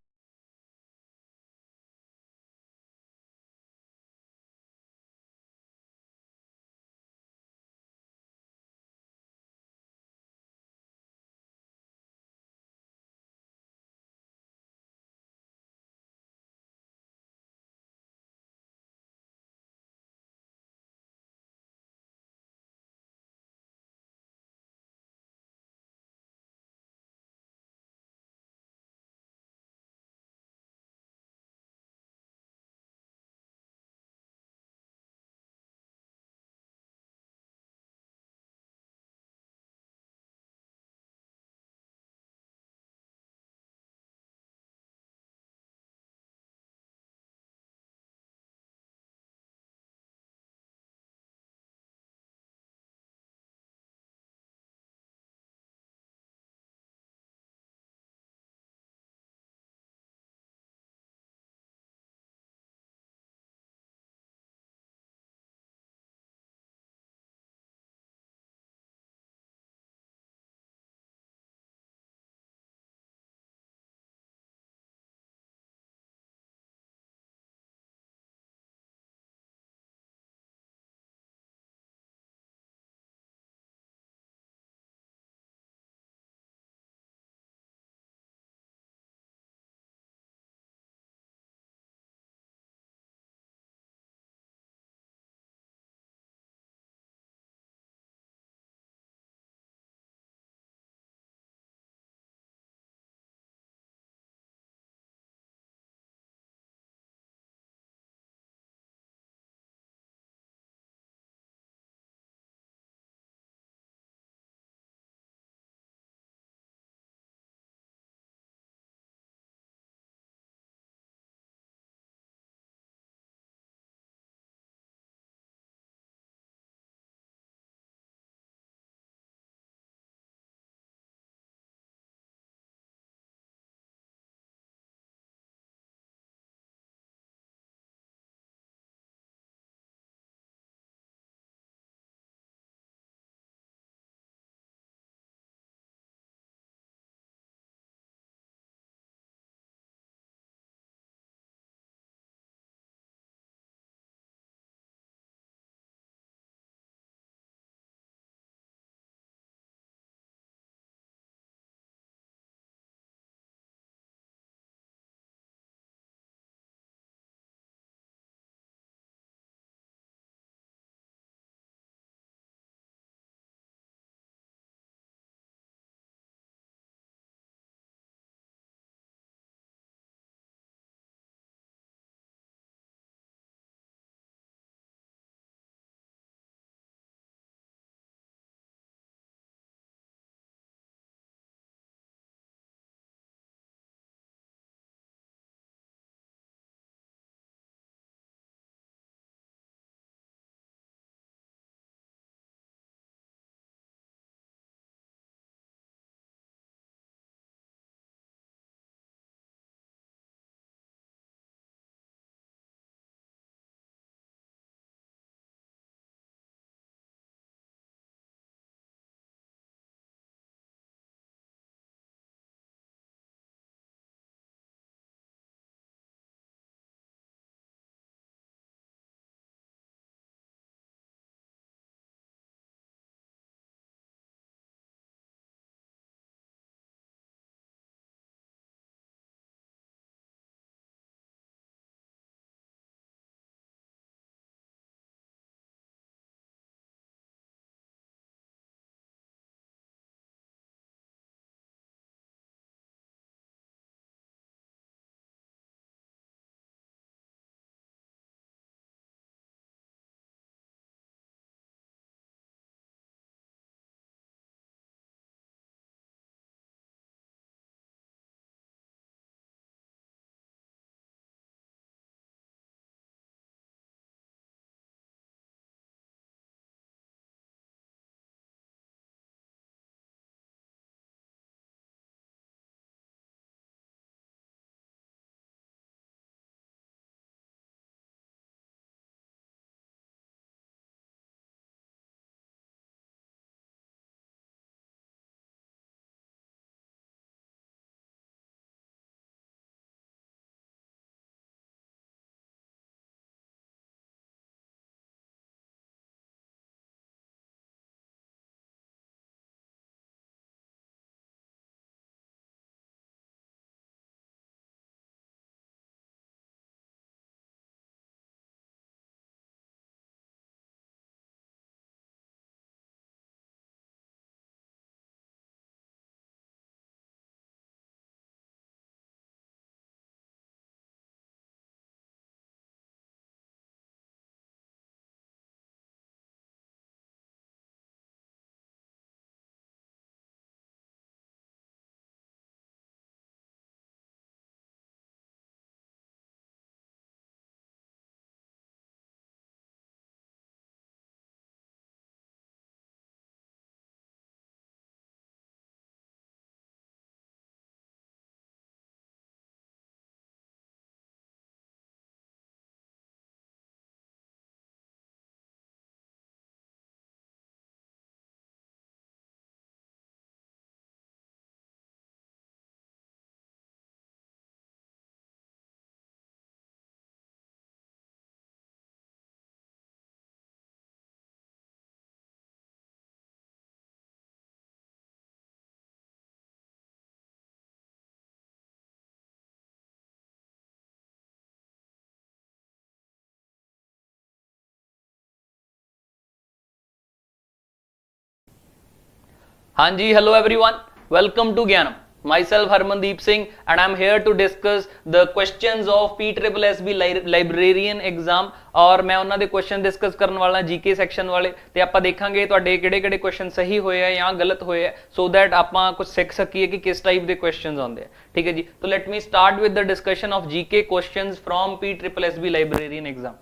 हाँ जी, hello everyone. Welcome to Gyanam. Myself Harmandeep Singh and I'm here to discuss the questions of PSSB librarian exam और मैं ਉਹਨਾਂ ਦੇ ਕੁਐਸਚਨ ਡਿਸਕਸ ਕਰਨ ਵਾਲਾ ਜੀਕੇ ਸੈਕਸ਼ਨ ਵਾਲੇ ਤੇ ਆਪਾਂ ਦੇਖਾਂਗੇ ਤੁਹਾਡੇ ਕਿਹੜੇ-ਕਿਹੜੇ ਕੁਐਸਚਨ ਸਹੀ ਹੋਏ ਆ ਜਾਂ ਗਲਤ ਹੋਏ ਆ ਸੋ ਦੈਟ ਆਪਾਂ ਕੁਝ ਸਿੱਖ ਸਕੀਏ ਕਿ ਕਿਸ ਟਾਈਪ ਦੇ ਕੁਐਸਚਨਸ ਆਉਂਦੇ ਆ ਠੀਕ ਹੈ ਜੀ तो let me start with the discussion of GK questions from PSSB librarian exam.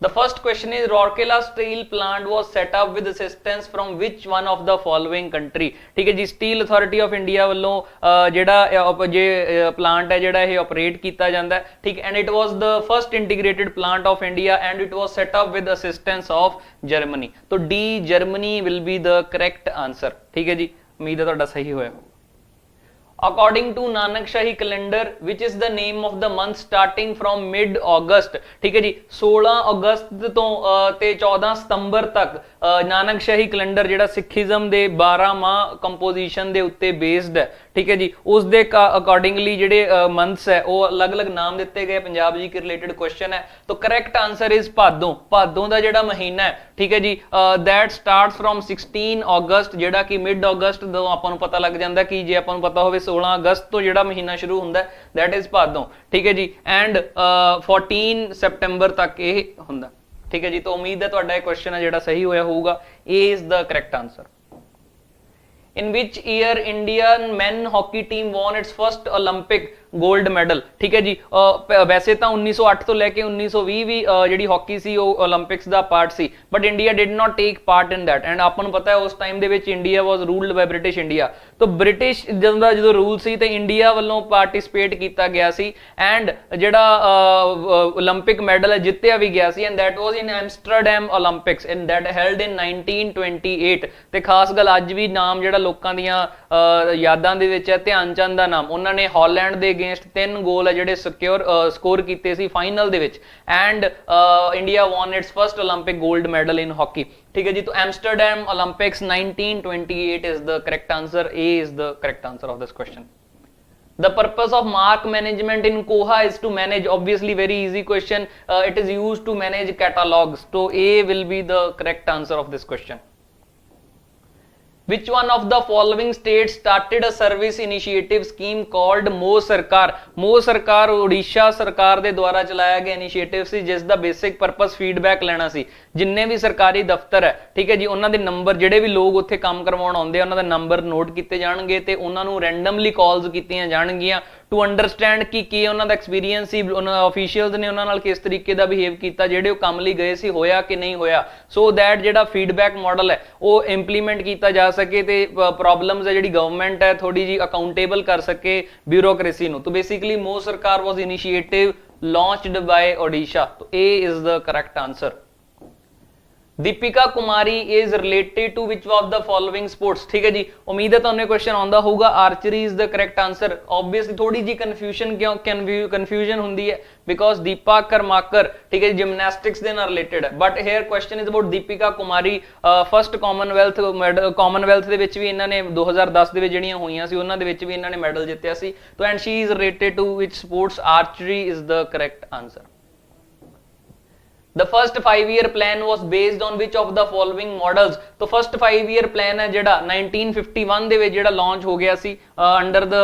The first question is Rourkela steel plant was set up with assistance from which one of the following country? ठीक है जी, steel authority of India वालों ਜਿਹੜਾ ਜੇ plant ਹੈ ਜਿਹੜਾ ਇਹ operate ਕੀਤਾ ਜਾਂਦਾ ਹੈ ਠੀਕ and it was the first integrated plant of India and it was set up with assistance of Germany तो D Germany will be the correct answer ठीक है जी, उम्मीद है ਤੁਹਾਡਾ ਸਹੀ ਹੋਇਆ। According to Nanak Shahi calendar, which is the name of the month starting from mid August? ठीक है जी, 16 अगस्त तो ते 14 सितंबर तक नानक शाही कैलेंडर ਜਿਹੜਾ ਸਿੱਖੀਜ਼ਮ ਦੇ 12 ਮਾਹ ਕੰਪੋਜੀਸ਼ਨ ਦੇ ਉੱਤੇ ਬੇਸਡ ਹੈ ਠੀਕ ਹੈ ਜੀ ਉਸ ਦੇ ਅਕੋਰਡਿੰਗਲੀ ਜਿਹੜੇ ਮੰਥਸ ਹੈ ਉਹ ਅਲੱਗ-ਅਲੱਗ ਨਾਮ ਦਿੱਤੇ ਗਏ ਪੰਜਾਬ ਜੀ ਕੇ ਰਿਲੇਟਡ ਕੁਐਸਚਨ ਹੈ ਤਾਂ ਕਰੈਕਟ ਆਨਸਰ ਇਜ਼ ਭਾਦੋਂ ਦਾ ਜਿਹੜਾ ਮਹੀਨਾ ਹੈ ਠੀਕ ਹੈ ਜੀ ਦੈਟ ਸਟਾਰਟਸ ਫਰਮ 16 ਅਗਸਤ ਜਿਹੜਾ ਕਿ ਮਿਡ ਅਗਸਤ ਤੋਂ ਆਪਾਂ ਨੂੰ ਪਤਾ ਲੱਗ ਜਾਂਦਾ ਕਿ ਜੇ ਆਪਾਂ ਨੂੰ ਪਤਾ ਹੋਵੇ 16 ਅਗਸਤ ਤੋਂ ਜਿਹੜਾ ਮਹੀਨਾ ਸ਼ੁਰੂ ਹੁੰਦਾ ਦੈਟ ਇਜ਼ ਭਾਦੋਂ ਠੀਕ ਹੈ ਜੀ ਐਂਡ 14 ਸੈਪਟੈਂਬਰ ਤੱਕ ਇਹ ਹੁੰਦਾ ਠੀਕ ਹੈ ਜੀ ਤਾਂ ਉਮੀਦ ਹੈ ਤੁਹਾਡਾ ਇਹ ਕੁਐਸਚਨ ਹੈ ਜਿਹੜਾ ਸਹੀ ਹੋਇਆ ਹੋਊਗਾ A is the correct answer. In which year Indian men hockey team won its first Olympic gold medal ठीक है जी वैसे तो 1908 तो लेके 1920 भी ਜਿਹੜੀ ਹਾਕੀ ਸੀ ਉਹ 올림픽ਸ ਦਾ ਪਾਰਟ ਸੀ but India did not take part in that and ਆਪਾਂ ਨੂੰ ਪਤਾ ਹੈ ਉਸ ਟਾਈਮ ਦੇ ਵਿੱਚ India was ruled by British India ਤਾਂ ਬ੍ਰਿਟਿਸ਼ ਜਦੋਂ ਰੂਲ ਸੀ ਤੇ ਇੰਡੀਆ ਵੱਲੋਂ ਪਾਰਟਿਸਿਪੇਟ ਕੀਤਾ ਗਿਆ ਸੀ ਐਂਡ ਜਿਹੜਾ 올림픽 ਮੈਡਲ ਹੈ ਜਿੱਤਿਆ ਵੀ ਗਿਆ ਸੀ and that was in Amsterdam 올림픽ਸ ਐਂਡ ਦੈਟ ਹੈਲਡ ਇਨ 1928 ਤੇ ਖਾਸ ਗੱਲ ਅੱਜ ਵੀ ਨਾਮ ਜਿਹੜਾ ਲੋਕਾਂ ਦੀਆਂ ਯਾਦਾਂ ਦੇ ਵਿੱਚ ਹੈ ਧਿਆਨ ਚੰਦ ਦਾ ਨਾਮ ਉਹਨਾਂ ਨੇ ਹਾਲੈਂਡ ਦੇ अगेंस्ट 3 गोल है ਜਿਹੜੇ ਸਕੋਰ ਕੀਤੇ ਸੀ ਫਾਈਨਲ ਦੇ ਵਿੱਚ and India won its first 올림픽 골ਡ ਮੈਡਲ ਇਨ ਹਾਕੀ ਠੀਕ ਹੈ ਜੀ ਤਾਂ ਐਮਸਟਰਡਮ 올림픽ਸ 1928 is the correct answer. A is the correct answer of this question. The purpose of mark management in Koha is to manage, obviously very easy question, it is used to manage catalogs, so A will be the correct answer of this question. Which one of the following states started a service initiative scheme called Mo Sarkar? Mo Sarkar Odisha सरकार ਦੇ ਦੁਆਰਾ ਚਲਾਇਆ ਗਿਆ initiative ਸੀ ਜਿਸ ਦਾ basic purpose feedback ਲੈਣਾ ਸੀ ਜਿੰਨੇ ਵੀ ਸਰਕਾਰੀ ਦਫ਼ਤਰ ਹੈ ਠੀਕ ਹੈ ਜੀ ਉਹਨਾਂ ਦੇ ਨੰਬਰ ਜਿਹੜੇ ਵੀ ਲੋਕ ਉੱਥੇ ਕੰਮ ਕਰਵਾਉਣ ਆਉਂਦੇ ਆ ਉਹਨਾਂ ਦਾ ਨੰਬਰ ਨੋਟ ਕੀਤੇ ਜਾਣਗੇ ਤੇ ਉਹਨਾਂ ਨੂੰ ਰੈਂਡਮਲੀ ਕਾਲਸ ਕੀਤੀਆਂ ਜਾਣਗੀਆਂ ਟੂ ਅੰਡਰਸਟੈਂਡ ਕਿ ਕੀ ਉਹਨਾਂ ਦਾ ਐਕਸਪੀਰੀਅੰਸ ਸੀ ਉਹਨਾਂ ਆਫੀਸ਼ੀਅਲਸ ਨੇ ਉਹਨਾਂ ਨਾਲ ਕਿਸ ਤਰੀਕੇ ਦਾ ਬਿਹੇਵ ਕੀਤਾ ਜਿਹੜੇ ਉਹ ਕੰਮ ਲਈ ਗਏ ਸੀ ਹੋਇਆ ਕਿ ਨਹੀਂ ਹੋਇਆ ਸੋ ਦੈਟ ਜਿਹੜਾ ਫੀਡਬੈਕ ਮਾਡਲ ਹੈ ਉਹ ਇੰਪਲੀਮੈਂਟ ਕੀਤਾ ਜਾ ਸਕੇ ਤੇ ਪ੍ਰੋਬਲਮਸ ਹੈ ਜਿਹੜੀ ਗਵਰਨਮੈਂਟ ਹੈ ਥੋੜੀ ਜੀ ਅਕਾਊਂਟੇਬਲ ਕਰ ਸਕੇ ਬਿਊਰੋਕ੍ਰੇਸੀ ਨੂੰ ਤਾਂ basically Mo Sarkar was initiative launched by Odisha. So A is the correct answer. Deepika Kumari is related to which of the following sports? ठीक है जी उम्मीद है ਤੁਹਾਨੂੰ क्वेश्चन ਆਉਂਦਾ ਹੋਊਗਾ archery is the correct answer. Obviously ਥੋੜੀ ਜੀ confusion ਹੁੰਦੀ ਹੈ because ਦੀਪਾ ਕਰਮਾਕਰ ਠੀਕ ਹੈ ਜਿਮਨਾਸਟਿਕਸ ਦੇ ਨਾਲ ਰਿਲੇਟਡ ਹੈ but here question is about Deepika Kumari first Commonwealth ਦੇ ਵਿੱਚ ਵੀ ਇਹਨਾਂ ਨੇ 2010 ਦੇ ਵਿੱਚ ਜਿਹੜੀਆਂ ਹੋਈਆਂ ਸੀ ਉਹਨਾਂ ਦੇ ਵਿੱਚ ਵੀ ਇਹਨਾਂ ਨੇ ਮੈਡਲ ਜਿੱਤਿਆ ਸੀ तो and she is related to which sports? Archery is the correct answer. The first 5-year plan was based on which of the following models? तो first 5-year plan है ਜਿਹੜਾ 1951 ਦੇ ਵਿੱਚ ਜਿਹੜਾ launch ਹੋ ਗਿਆ ਸੀ under the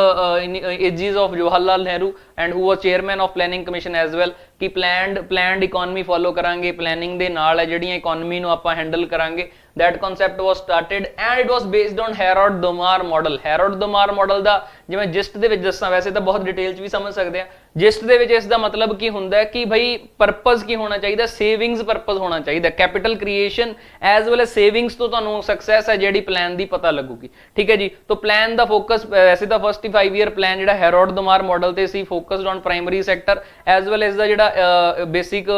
aegis of Jawaharlal Nehru and who was chairman of planning commission as well ਕਿ planned economy follow ਕਰਾਂਗੇ planning ਦੇ ਨਾਲ ਹੈ ਜਿਹੜੀਆਂ economy ਨੂੰ ਆਪਾਂ handle ਕਰਾਂਗੇ that concept was started and it was based on Harrod Domar model. Harrod Domar model ਦਾ ਜਿਵੇਂ ਜਿਸਟ ਦੇ ਵਿੱਚ ਦੱਸਾਂ ਵੈਸੇ ਤਾਂ ਬਹੁਤ ਡਿਟੇਲ ਚ ਵੀ ਸਮਝ ਸਕਦੇ ਆ ਜਿਸਟ ਦੇ ਵਿੱਚ ਇਸ ਦਾ ਮਤਲਬ ਕੀ ਹੁੰਦਾ ਹੈ ਕਿ ਭਾਈ ਪਰਪਸ ਕੀ ਹੋਣਾ ਚਾਹੀਦਾ ਸੇਵਿੰਗਸ ਪਰਪਸ ਹੋਣਾ ਚਾਹੀਦਾ capital creation as well as savings ਤੋਂ ਤੁਹਾਨੂੰ ਸਕਸੈਸ ਹੈ ਜਿਹੜੀ ਪਲਾਨ ਦੀ ਪਤਾ ਲੱਗੂਗੀ ਠੀਕ ਹੈ ਜੀ ਤਾਂ ਪਲਾਨ ਦਾ ਫੋਕਸ ਵੈਸੇ ਤਾਂ ਫਸਟ 5 ਈਅਰ ਪਲਾਨ ਜਿਹੜਾ ਹੈਰੋਡ ਦਮਾਰ ਮਾਡਲ ਤੇ ਸੀ focused on primary sector as well as ਦਾ ਜਿਹੜਾ ਬੇਸਿਕ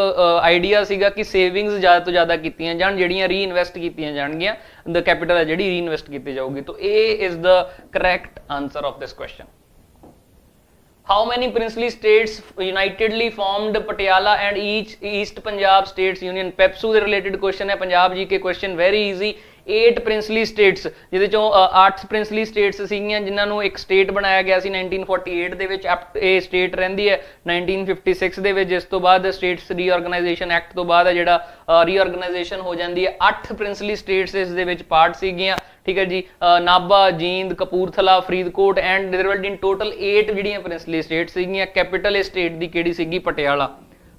ਆਈਡੀਆ ਸੀਗਾ ਕਿ ਸੇਵਿੰਗਸ ਜ਼ਿਆਦਾ ਤੋਂ ਜ਼ਿਆਦਾ ਕੀਤੀਆਂ ਜਾਣ ਜਿਹੜੀਆਂ ਰੀਇਨਵੈਸਟ ਕੀਤੀਆਂ ਜਾਣਗੀਆਂ ਦ ਕੈਪੀਟਲ ਹੈ ਜਿਹੜੀ ਰੀਇਨਵੈਸਟ ਕੀਤੀ ਜਾਊਗੀ ਤਾਂ A is the correct answer of this question. How many princely states unitedly formed Patiala and each East Punjab States Union? PEPSU ਦੇ related question ਹੈ Punjab G K question very easy. 8 princely states, ਜਿਹਦੇ ਚੋਂ 8 princely status ਸੀਗੀਆਂ ਜਿਨ੍ਹਾਂ ਨੂੰ ਇੱਕ state ਬਣਾਇਆ ਗਿਆ ਸੀ 1948 ਦੇ ਵਿੱਚ। ਇਹ ਸਟੇਟ ਰਹਿੰਦੀ ਹੈ 1956 ਦੇ ਵਿੱਚ, ਜਿਸ ਤੋਂ ਬਾਅਦ ਸਟੇਟਸ ਰੀਆਰਗੇਨਾਈਜੇਸ਼ਨ ਐਕਟ ਤੋਂ ਬਾਅਦ ਜਿਹੜਾ ਰੀਆਰਗੇਨਾਈਜੇਸ਼ਨ ਹੋ ਜਾਂਦੀ ਹੈ। 8 ਪ੍ਰਿੰਸਲੀ ਸਟੇਟਸ ਇਸ ਦੇ ਵਿੱਚ ਪਾਰਟ ਸੀਗੀਆਂ, ਠੀਕ ਹੈ ਜੀ। Nabha, Jind, Kapurthala, Faridkot and there were in total 8 ਜਿਹੜੀਆਂ ਪ੍ਰਿੰਸਲੀ ਸਟੇਟ ਸੀਗੀਆਂ। ਕੈਪੀਟਲ ਇਸ ਸਟੇਟ ਦੀ ਕਿਹੜੀ ਸੀਗੀ? Patiala.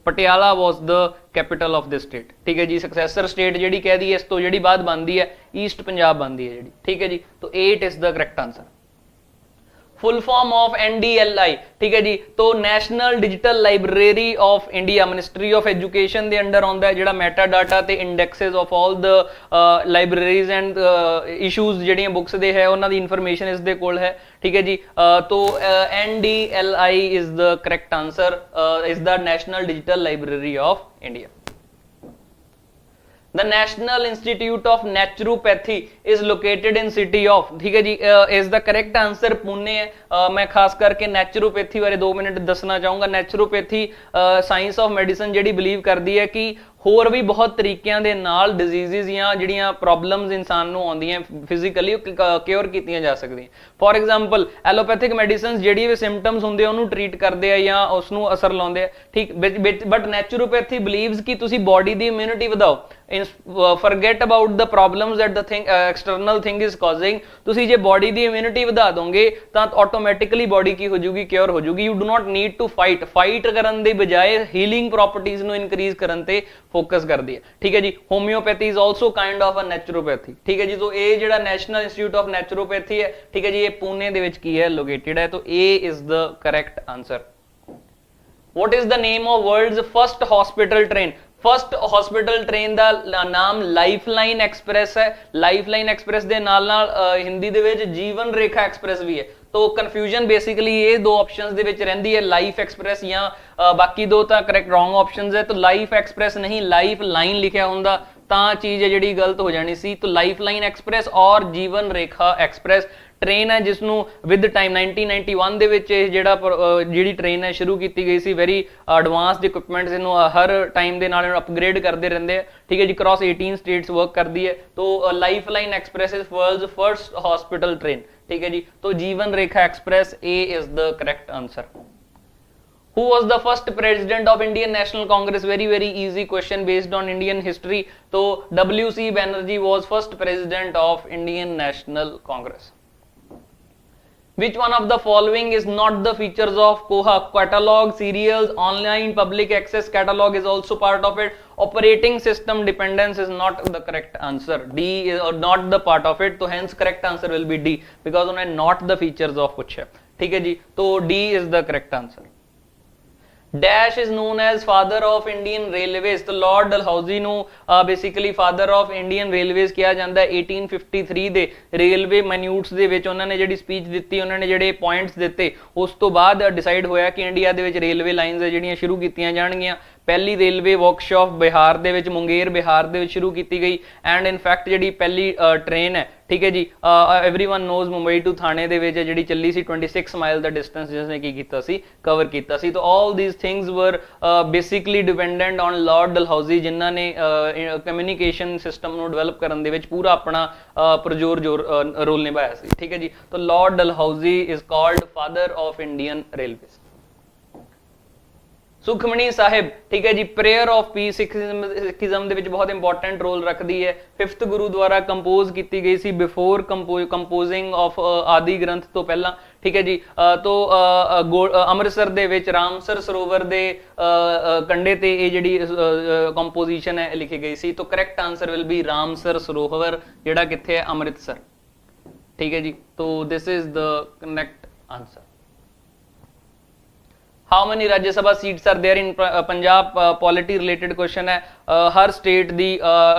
Patiala was the capital of this state, ਠੀਕ ਹੈ ਜੀ। ਸਕਸੈਸਰ ਸਟੇਟ ਜਿਹੜੀ ਕਹਿ ਦਈਏ ਇਸ ਤੋਂ ਜਿਹੜੀ ਬਾਅਦ ਬਣਦੀ ਹੈ ਈਸਟ ਪੰਜਾਬ ਬਣਦੀ ਹੈ ਜਿਹੜੀ, ਠੀਕ ਹੈ ਜੀ। तो 8 is the correct answer. Full form of NDLI, ठीक है जी। तो national digital library of India, ministry of education के अंडर आउंदा है, जिहड़ा मेटा डाटा ते indexes of all the libraries and issues जिहड़ियां बुक्स दे है उन्हां दी इंफॉर्मेशन इस दे कोल है, ठीक है जी। तो NDLI is the correct answer, is the national digital library of India. The National Institute of Naturopathy is located in city of, ठीक है जी। is the correct answer Pune है। मैं खास करके नेचुरोपैथी बारे 2 मिनट दसना चाहूँगा। नेचुरोपैथी साइंस ऑफ मेडिसिन ਜਿਹੜੀ बिलीव करती है कि ਹੋਰ ਵੀ ਬਹੁਤ ਤਰੀਕਿਆਂ ਦੇ ਨਾਲ ਡਿਜ਼ੀਜ਼ਸ ਜਾਂ ਜਿਹੜੀਆਂ ਪ੍ਰੋਬਲਮਸ ਇਨਸਾਨ ਨੂੰ ਆਉਂਦੀਆਂ ਫਿਜ਼ੀਕਲੀ ਕਿਉਰ ਕੀਤੀਆਂ ਜਾ ਸਕਦੀਆਂ। ਫੋਰ ਐਗਜ਼ਾਮਪਲ ਐਲੋਪੈਥਿਕ ਮੈਡੀਸਿਨਸ ਜਿਹੜੀ ਵੀ ਸਿੰਪਟਮਸ ਹੁੰਦੇ ਆ ਉਹਨੂੰ ਟ੍ਰੀਟ ਕਰਦੇ ਆ ਜਾਂ ਉਸ ਨੂੰ ਅਸਰ ਲਾਉਂਦੇ ਆ, ਠੀਕ। ਬਟ ਨੈਚੁਰੋਪੈਥੀ ਬਿਲੀਵਸ ਕਿ ਤੁਸੀਂ ਬਾਡੀ ਦੀ ਇਮਿਊਨਿਟੀ ਵਧਾਓ, forget about the problems that the thing external thing is causing. ਤੁਸੀਂ ਜੇ ਬਾਡੀ ਦੀ ਇਮਿਊਨਿਟੀ ਵਧਾ ਦੋਗੇ ਤਾਂ ਆਟੋਮੈਟਿਕਲੀ ਬਾਡੀ ਕੀ ਹੋ ਜਾਊਗੀ? ਕਿਉਰ ਹੋ ਜਾਊਗੀ। You do not need to fight ਕਰਨ ਦੇ ਬਜਾਏ ਹੀਲਿੰਗ ਪ੍ਰੋਪਰਟੀਜ਼ ਨੂੰ ਇਨਕਰੀਜ਼ ਕਰਨ ਤੇ फोकस करती है, ठीक है जी। Homeopathy is also kind of a naturopathy, ठीक है जी। तो ये जो नेशनल इंस्टीट्यूट ऑफ नेचुरोपैथी है, ठीक है जी, ये पुणे दे विच की है लोकेटेड है। तो A is the correct answer. What is the name of world's first hospital train? First hospital train ਦਾ ਨਾਮ ਲਾਈਫਲਾਈਨ ਐਕਸਪ੍ਰੈਸ ਹੈ। ਲਾਈਫਲਾਈਨ ਐਕਸਪ੍ਰੈਸ ਦੇ ਨਾਲ ਨਾਲ ਹਿੰਦੀ ਦੇ ਵਿੱਚ ਜੀਵਨ ਰੇਖਾ ਐਕਸਪ੍ਰੈਸ ਵੀ ਹੈ। तो ਕਨਫਿਊਜ਼ਨ ਬੇਸਿਕਲੀ ਇਹ ਦੋ ਆਪਸ਼ਨਸ ਦੇ ਵਿੱਚ ਰਹਿੰਦੀ ਹੈ, ਲਾਈਫ ਐਕਸਪ੍ਰੈਸ ਜਾਂ ਬਾਕੀ ਦੋ ਤਾਂ ਕਰੈਕਟ ਰੋਂਗ ਆਪਸ਼ਨਸ ਹੈ। ਤਾਂ ਲਾਈਫ ਐਕਸਪ੍ਰੈਸ ਨਹੀਂ, ਲਾਈਫ ਲਾਈਨ ਲਿਖਿਆ ਹੁੰਦਾ ਤਾਂ ਚੀਜ਼ ਹੈ ਜਿਹੜੀ ਗਲਤ ਹੋ ਜਾਣੀ ਸੀ। तो ਲਾਈਫਲਾਈਨ ਐਕਸਪ੍ਰੈਸ ਔਰ ਜੀਵਨ ਰੇਖਾ ਐਕਸਪ੍ਰੈਸ ट्रेन है जिसनों विद टाइम 1991 ਦੇ ਵਿੱਚ ਇਹ ਜਿਹੜੀ ट्रेन है शुरू की गई सी। वेरी एडवांस्ड इक्विपमेंट्स इन्हों हर टाइम के नाल अपग्रेड करते रहते हैं, ठीक है जी। क्रॉस 18 स्टेट्स वर्क करती है। तो Lifeline Express is world's first hospital train, ठीक है जी। तो Jeevan Rekha Express A is the correct answer. Who was the first president of Indian National Congress? Very easy question based on Indian history. So W.C. Banerjee was first president of Indian National Congress. Which one of the following is not the features of Koha? Catalog, serials, online public access catalog is also part of it. Operating system dependence is not the correct answer. D is not the part of it. So hence correct answer will be D because उन्हें not the features of कुछ है, ठीक है जी। तो D is the correct answer। Dash is known as father of Indian Railways। तो Lord Dalhousie ਨੂੰ basically father of Indian railways ਕਿਹਾ ਜਾਂਦਾ ਹੈ। 1853 ਦੇ ਰੇਲਵੇ ਮੈਨੂਟਸ ਦੇ ਵਿੱਚ ਉਹਨਾਂ ਨੇ ਜਿਹੜੀ ਸਪੀਚ ਦਿੱਤੀ, ਉਹਨਾਂ ਨੇ ਜਿਹੜੇ ਪੁਆਇੰਟਸ ਦਿੱਤੇ, ਉਸ ਤੋਂ ਬਾਅਦ ਡਿਸਾਈਡ ਹੋਇਆ ਕਿ ਇੰਡੀਆ ਦੇ ਵਿੱਚ ਰੇਲਵੇ ਲਾਈਨਸ ਜਿਹੜੀਆਂ ਸ਼ੁਰੂ ਕੀਤੀਆਂ ਜਾਣਗੀਆਂ। ਪਹਿਲੀ ਰੇਲਵੇ ਵਰਕਸ਼ਾਪ ਬਿਹਾਰ ਦੇ ਵਿੱਚ, ਮੁੰਗੇਰ ਬਿਹਾਰ ਦੇ ਵਿੱਚ ਸ਼ੁਰੂ ਕੀਤੀ ਗਈ। ਐਂਡ ਇਨਫੈਕਟ ਜਿਹੜੀ ਪਹਿਲੀ ਟ੍ਰੇਨ ਹੈ, ਠੀਕ ਹੈ ਜੀ, एवरीवन नोज मुंबई टू थाने ਦੇ ਵਿੱਚ ਜਿਹੜੀ ਚੱਲੀ ਸੀ 26 ਮਾਈਲ ਦਾ ਡਿਸਟੈਂਸ ਜਿਸਨੇ ਕੀ ਕੀਤਾ ਸੀ, ਕਵਰ ਕੀਤਾ ਸੀ। ਤਾਂ ਆਲ ਥੀਸ ਥਿੰਗਸ ਵਰ basically dependent on Lord Dalhousie ਜਿਨ੍ਹਾਂ ਨੇ ਕਮਿਊਨੀਕੇਸ਼ਨ ਸਿਸਟਮ ਨੂੰ ਡਿਵੈਲਪ ਕਰਨ ਦੇ ਵਿੱਚ ਪੂਰਾ ਆਪਣਾ ਪ੍ਰਜੋਰ ਰੋਲ ਨਿਭਾਇਆ ਸੀ, ਠੀਕ ਹੈ ਜੀ। ਤਾਂ Lord Dalhousie is called father of Indian railways. Sukhmani Sahib, ਠੀਕ ਹੈ ਜੀ, ਪ੍ਰੇਅਰ ਆਫ ਪੀਸ ਸਿੱਖੀਜ਼ਮ ਦੇ ਵਿੱਚ ਬਹੁਤ ਇੰਪੋਰਟੈਂਟ ਰੋਲ ਰੱਖਦੀ ਹੈ। 5th ਗੁਰੂ ਦੁਆਰਾ ਕੰਪੋਜ਼ ਕੀਤੀ ਗਈ ਸੀ ਬਿਫੋਰ ਕੰਪੋਜ਼ਿੰਗ ਆਫ ਆਦਿ ਗ੍ਰੰਥ ਤੋਂ ਪਹਿਲਾਂ, ਠੀਕ ਹੈ ਜੀ। ਤੋਂ ਅੰਮ੍ਰਿਤਸਰ ਦੇ ਵਿੱਚ ਰਾਮਸਰ ਸਰੋਵਰ ਦੇ ਕੰਢੇ ਤੇ ਇਹ ਜਿਹੜੀ ਕੰਪੋਜੀਸ਼ਨ ਹੈ ਲਿਖੀ ਗਈ ਸੀ। ਤੋਂ correct answer will be Ramsar ਸਰੋਵਰ, ਜਿਹੜਾ ਕਿੱਥੇ ਹੈ? ਅੰਮ੍ਰਿਤਸਰ, ਠੀਕ ਹੈ ਜੀ। ਤੋਂ this is the correct answer. How many Rajya Sabha seats are there in Punjab? Polity related question है। हर state the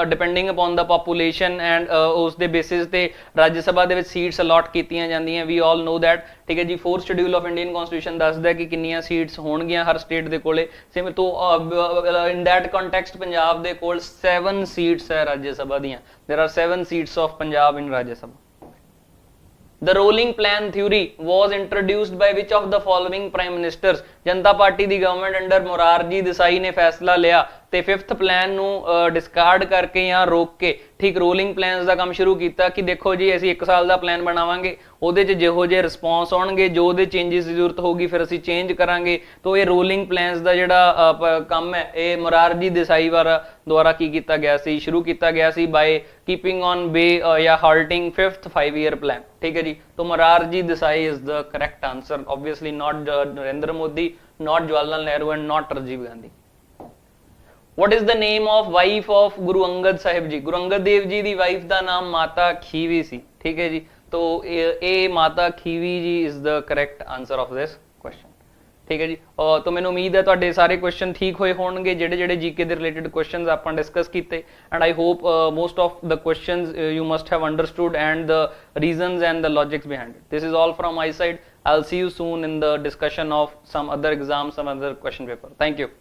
depending upon the population and उस दे basis ते Rajya Sabha दे विच seats allot कीतियां जांदियां। We all know that, ठीक है जी। 4th schedule of Indian Constitution दसदा है कि किन्नियां seats होणगियां हर state दे कोले। सिम तो in that context पंजाब दे कोल 7 seats है Rajya Sabha दियां। There are 7 seats of Punjab in Rajya Sabha। The rolling plan theory was introduced by which of the following prime ministers? Janata party the government under Morarji Desai ने फैसला लिया ਤੇ 5th plan ਨੂੰ discard ਕਰਕੇ ਜਾਂ ਰੋਕ ਕੇ ਠੀਕ ਰੋਲਿੰਗ ਪਲਾਨਸ ਦਾ ਕੰਮ ਸ਼ੁਰੂ ਕੀਤਾ ਕਿ ਦੇਖੋ ਜੀ ਅਸੀਂ 1 ਸਾਲ ਦਾ ਪਲਾਨ ਬਣਾਵਾਂਗੇ, ਉਹਦੇ 'ਚ ਜਿਹੋ ਜਿਹੇ ਰਿਸਪੌਂਸ ਆਉਣਗੇ, ਜੋ ਉਹਦੇ ਚੇਂਜਸ ਦੀ ਜ਼ਰੂਰਤ ਹੋਊਗੀ ਫਿਰ ਅਸੀਂ ਚੇਂਜ ਕਰਾਂਗੇ। ਤਾਂ ਇਹ ਰੋਲਿੰਗ ਪਲਾਨਸ ਦਾ ਜਿਹੜਾ ਕੰਮ ਹੈ ਇਹ ਮੁਰਾਰਜੀ ਦੇਸਾਈ ਦੁਆਰਾ ਕੀ ਕੀਤਾ ਗਿਆ ਸੀ, ਸ਼ੁਰੂ ਕੀਤਾ ਗਿਆ ਸੀ ਬਾय ਕੀਪਿੰਗ ਔਨ ਬੇ ਜਾਂ ਹਾਲਟਿੰਗ 5th 5-year ਪਲਾਨ। ਠੀਕ ਹੈ ਜੀ, ਤਾਂ Morarji Desai is the correct answer, obviously not Narendra Modi, not Jawahar Lal Nehru and not Rajiv Gandhi. What is the name of wife of Guru Angad Sahib ji? Guru Angad Dev ji the wife ਦਾ ਨਾਮ ਮਾਤਾ ਖੀਵੀ ਸੀ। ਠੀਕ ਹੈ ਜੀ, तो ਇਹ ਮਾਤਾ ਖੀਵੀ ਜੀ is the correct answer of this question। ਠੀਕ ਹੈ ਜੀ, ਤਾਂ ਮੈਨੂੰ ਉਮੀਦ ਹੈ ਤੁਹਾਡੇ ਸਾਰੇ ਕੁਐਸਚਨ ਠੀਕ ਹੋਏ ਹੋਣਗੇ ਜਿਹੜੇ ਜਿਹੜੇ ਜੀਕੇ ਦੇ ਰਿਲੇਟਡ ਕੁਐਸਚਨਸ ਆਪਾਂ ਡਿਸਕਸ ਕੀਤੇ, and I hope most of the questions you must have understood and the reasons and the logics behind it। This is all from my side। I'll see you soon in the discussion of some other exam, some other question paper। Thank you।